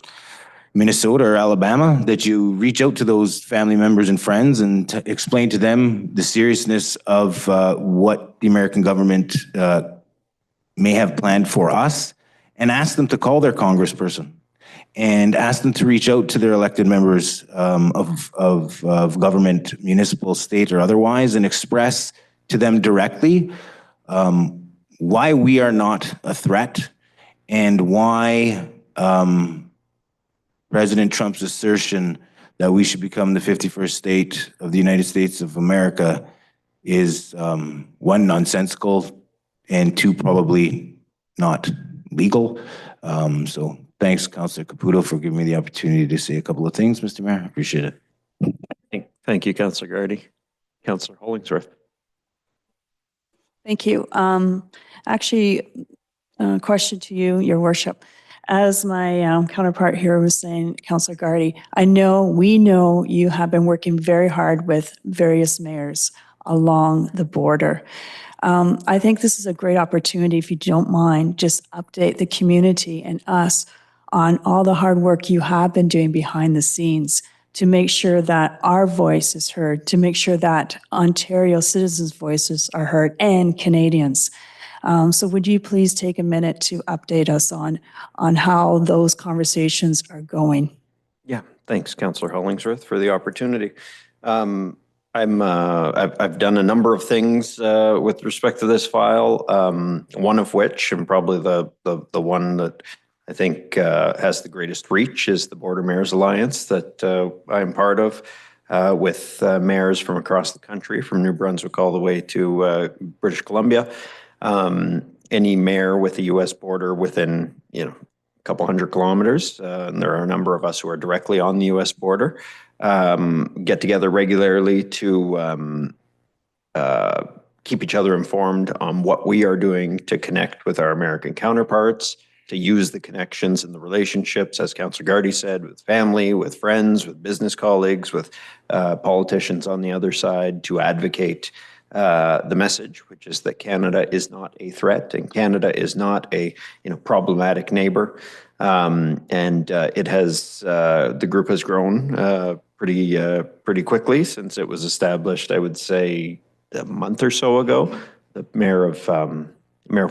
Minnesota or Alabama, that you reach out to those family members and friends and explain to them the seriousness of what the American government may have planned for us, and ask them to call their congressperson and ask them to reach out to their elected members of government, municipal, state, or otherwise, and express to them directly why we are not a threat and why President Trump's assertion that we should become the 51st state of the United States of America is one, nonsensical, and two, probably not legal. So thanks, Councillor Caputo, for giving me the opportunity to say a couple of things, Mr. Mayor. I appreciate it. Thank you, Councillor Gardy. Councillor Hollingsworth. Thank you. Actually, a question to you, Your Worship. As my counterpart here was saying, Councillor Gardy, we know you have been working very hard with various mayors along the border. I think this is a great opportunity, if you don't mind, just update the community and us on all the hard work you have been doing behind the scenes to make sure that our voice is heard, to make sure that Ontario citizens' voices are heard, and Canadians. So would you please take a minute to update us on how those conversations are going? Yeah, thanks, Councillor Hollingsworth, for the opportunity. I've done a number of things with respect to this file. One of which, and probably the one that I think has the greatest reach, is the Border Mayors Alliance that I'm part of, with mayors from across the country, from New Brunswick all the way to British Columbia. Any mayor with the U.S. border within, a couple hundred kilometers, and there are a number of us who are directly on the U.S. border. Get together regularly to keep each other informed on what we are doing to connect with our American counterparts, to use the connections and the relationships, as Councillor Gardy said, with family, with friends, with business colleagues, with politicians on the other side, to advocate the message, which is that Canada is not a threat and Canada is not a problematic neighbor. It has the group has grown pretty quickly since it was established. I would say a month or so ago. The Mayor of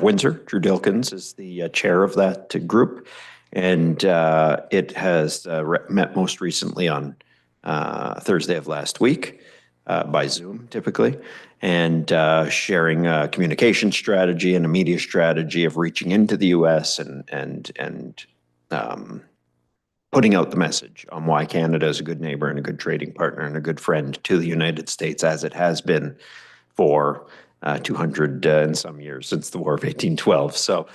Windsor, Drew Dilkins, is the chair of that group, and it has met most recently on Thursday of last week by Zoom, typically, and sharing a communication strategy and a media strategy of reaching into the U.S. and putting out the message on why Canada is a good neighbor and a good trading partner and a good friend to the United States, as it has been for 200 and some years, since the War of 1812. So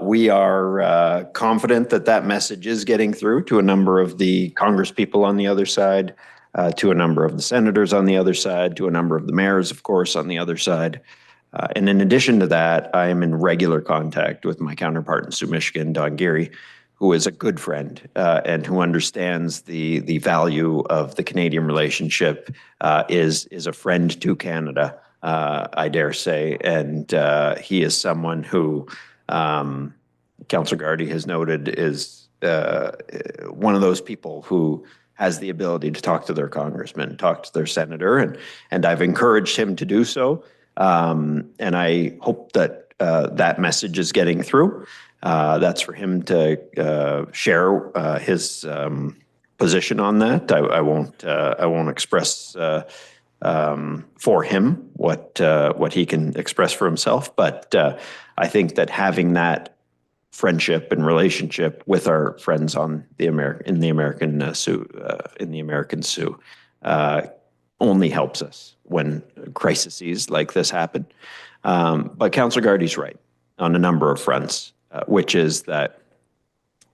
we are confident that that message is getting through to a number of the Congress people on the other side, to a number of the senators on the other side, to a number of the mayors, of course, on the other side. And in addition to that, I am in regular contact with my counterpart in Sioux, Michigan, Don Geary, who is a good friend and who understands the value of the Canadian relationship, is a friend to Canada, I dare say. And he is someone who, Councillor Gardy has noted, is one of those people who has the ability to talk to their congressman, talk to their senator, and I've encouraged him to do so. And I hope that that message is getting through. That's for him to share his position on that. I won't express for him what he can express for himself. But I think that having that friendship and relationship with our friends on the American Sioux only helps us when crises like this happen. But Councillor Gardy's right on a number of fronts, which is that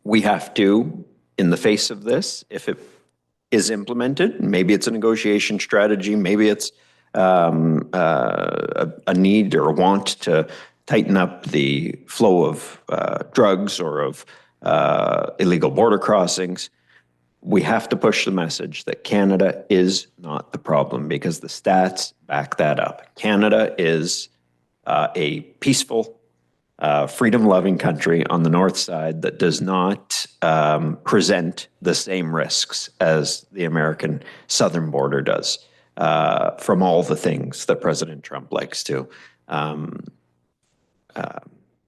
we have to, in the face of this, if it is implemented, maybe it's a negotiation strategy, maybe it's a need or a want to tighten up the flow of drugs or of illegal border crossings, we have to push the message that Canada is not the problem, because the stats back that up. Canada is a peaceful, freedom-loving country on the north side that does not present the same risks as the American southern border does, from all the things that President Trump likes to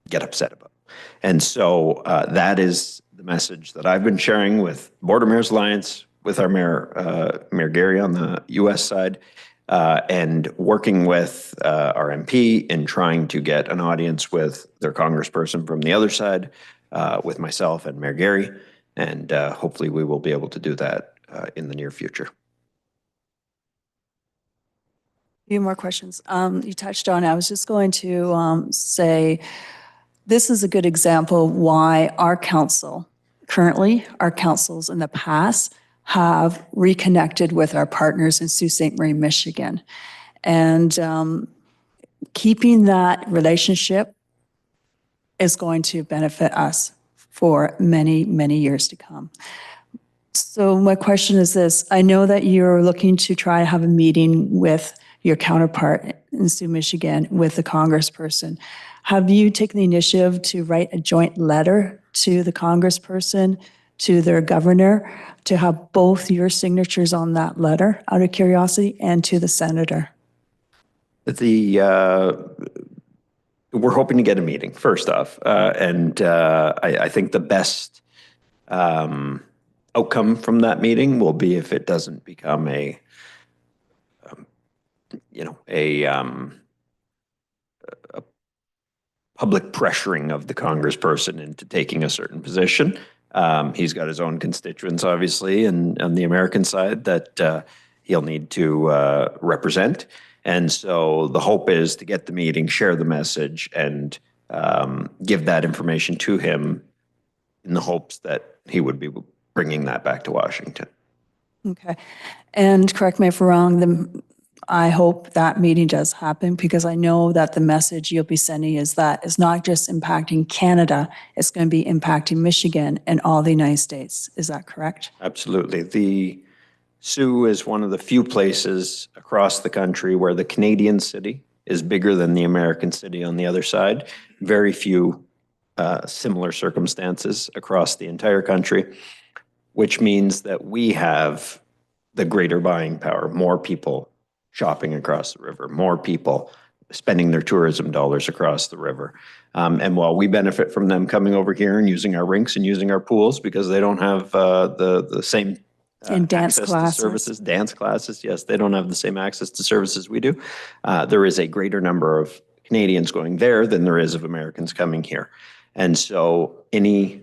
get upset about. And so that is the message that I've been sharing with Border Mayors Alliance, with our Mayor Geary on the U.S. side, and working with our MP in trying to get an audience with their congressperson from the other side, with myself and Mayor Geary, and hopefully we will be able to do that in the near future. A few more questions. You touched on, I was just going to say, this is a good example why our council, currently, our councils in the past, have reconnected with our partners in Sault Ste. Marie, Michigan. And keeping that relationship is going to benefit us for many, many years to come. So my question is this: I know that you're looking to try to have a meeting with your counterpart in Sault, Michigan, with the congressperson. Have you taken the initiative to write a joint letter to the congressperson, to their governor, to have both your signatures on that letter, out of curiosity, and to the senator? We're hoping to get a meeting, first off. I think the best outcome from that meeting will be if it doesn't become a a public pressuring of the congressperson into taking a certain position. He's got his own constituents, obviously, and on the American side that he'll need to represent. And so the hope is to get the meeting, share the message, and give that information to him in the hopes that he would be bringing that back to Washington. Okay. And correct me if I'm wrong, I hope that meeting does happen because I know that the message you'll be sending is that it's not just impacting Canada, it's going to be impacting Michigan and all the United States. Is that correct? Absolutely. The Sioux is one of the few places across the country where the Canadian city is bigger than the American city on the other side. Very few similar circumstances across the entire country, which means that we have the greater buying power, more people shopping across the river, more people spending their tourism dollars across the river. And while we benefit from them coming over here and using our rinks and using our pools because they don't have the same And dance access classes. to services, dance classes, yes, they don't have the same access to services we do. There is a greater number of Canadians going there than there is of Americans coming here. And so any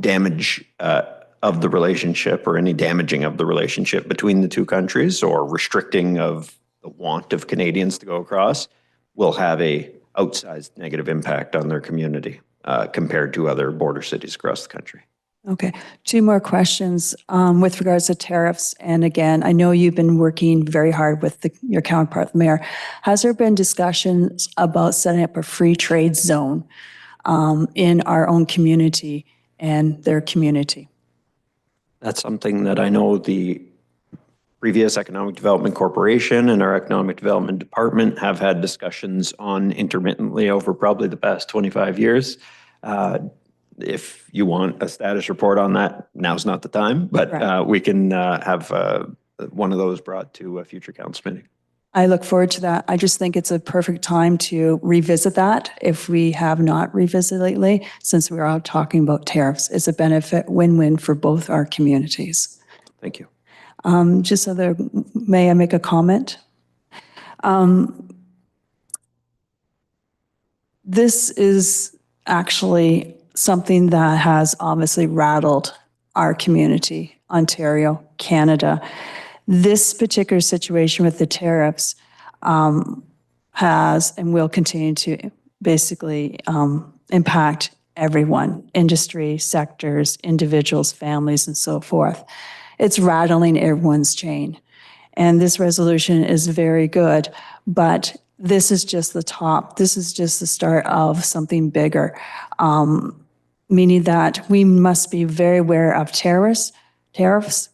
damage of the relationship or any damaging of the relationship between the two countries or restricting of the want of Canadians to go across will have a outsized negative impact on their community compared to other border cities across the country. Okay, two more questions with regards to tariffs. And again, I know you've been working very hard with your counterpart, the mayor. Has there been discussions about setting up a free trade zone in our own community and their community? That's something that I know the previous Economic Development Corporation and our Economic Development Department have had discussions on intermittently over probably the past 25 years. If you want a status report on that, now's not the time, but we can have one of those brought to a future council meeting. I look forward to that. I just think it's a perfect time to revisit that if we have not revisited lately, since we're all talking about tariffs. It's a benefit win-win for both our communities. Thank you. May I make a comment? This is actually something that has obviously rattled our community, Ontario, Canada. This particular situation with the tariffs has and will continue to basically impact everyone, industry, sectors, individuals, families, and so forth. It's rattling everyone's chain. And this resolution is very good, but this is just the top. This is just the start of something bigger, meaning that we must be very aware of tariffs.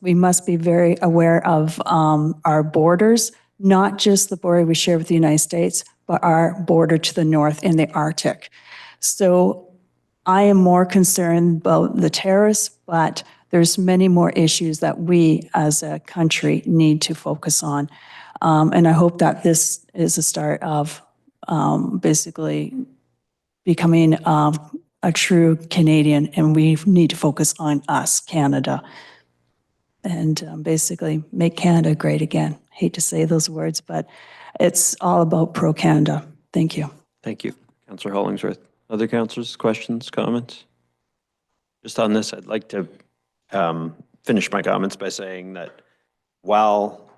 We must be very aware of our borders, not just the border we share with the United States, but our border to the north in the Arctic. So I am more concerned about the tariffs, but there's many more issues that we as a country need to focus on. And I hope that this is the start of basically becoming a true Canadian, and we need to focus on us, Canada, and basically make Canada great again. Hate to say those words, but it's all about pro-Canada. Thank you. Thank you, Councillor Hollingsworth. Other councillors, questions, comments? Just on this, I'd like to finish my comments by saying that while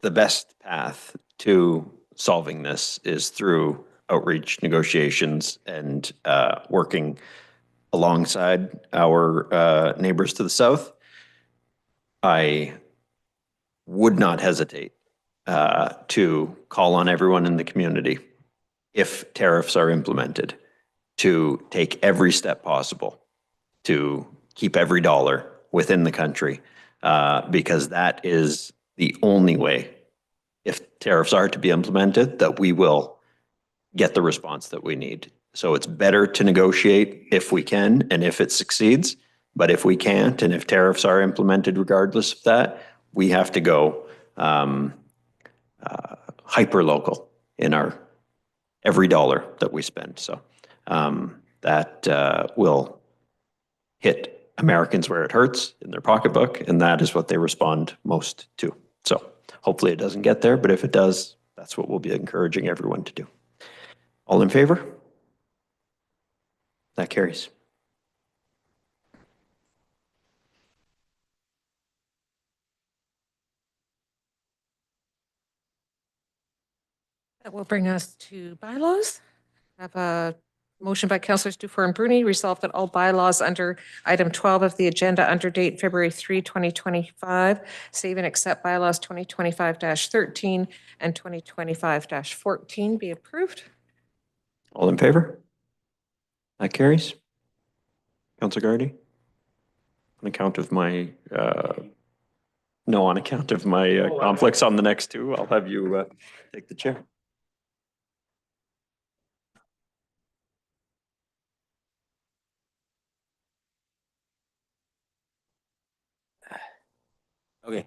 the best path to solving this is through outreach, negotiations, and working alongside our neighbors to the south, I would not hesitate to call on everyone in the community, if tariffs are implemented, to take every step possible to keep every dollar within the country, because that is the only way, if tariffs are to be implemented, that we will get the response that we need. So it's better to negotiate if we can and if it succeeds, but if we can't and if tariffs are implemented regardless of that, we have to go hyper-local in our every dollar that we spend. So that will hit Americans where it hurts in their pocketbook, and that is what they respond most to. So Hopefully it doesn't get there, but if it does, that's what we'll be encouraging everyone to do. All in favor? That carries. That will bring us to bylaws. I have a motion by Councillors Dufour and Bruni, resolved that all bylaws under item 12 of the agenda under date February 3, 2025, save and accept bylaws 2025-13 and 2025-14 be approved. All in favor? That carries. Councillor Gardy? On account of my, on account of my conflicts on the next two, I'll have you take the chair. Okay.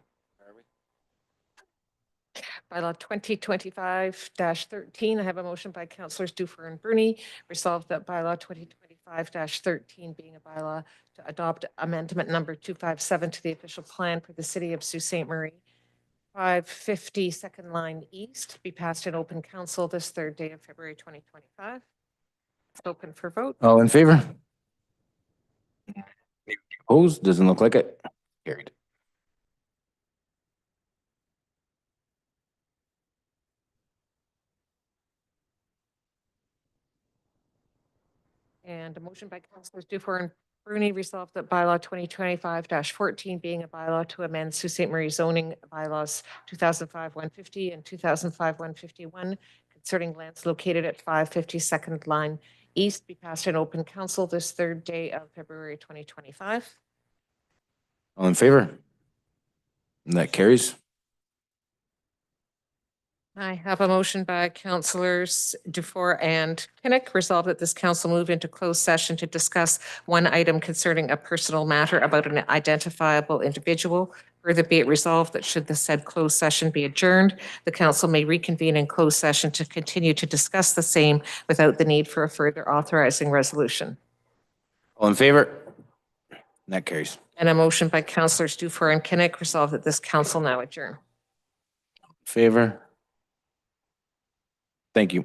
Bylaw 2025-13, I have a motion by Councillors Dufour and Bruni, resolved that bylaw 2025-13 being a bylaw to adopt amendment number 257 to the official plan for the city of Sault Ste. Marie, 550 Second Line East, be passed in open council this third day of February 2025. It's open for vote. All in favor? Opposed? Doesn't look like it. Carried. And a motion by Councillors Dufour and Bruni, resolved that bylaw 2025-14 being a bylaw to amend Sault Ste. Marie zoning bylaws 2005-150 and 2005-151 concerning lands located at 550 Second Line East be passed in open council this third day of February 2025. All in favor? And that carries. I have a motion by Councillors Dufour and Kinnick, resolved that this council move into closed session to discuss one item concerning a personal matter about an identifiable individual. Further be it resolved that should the said closed session be adjourned, the council may reconvene in closed session to continue to discuss the same without the need for a further authorizing resolution. All in favor? And that carries. And a motion by Councillors Dufour and Kinnick, resolved that this council now adjourn. Favor? Thank you.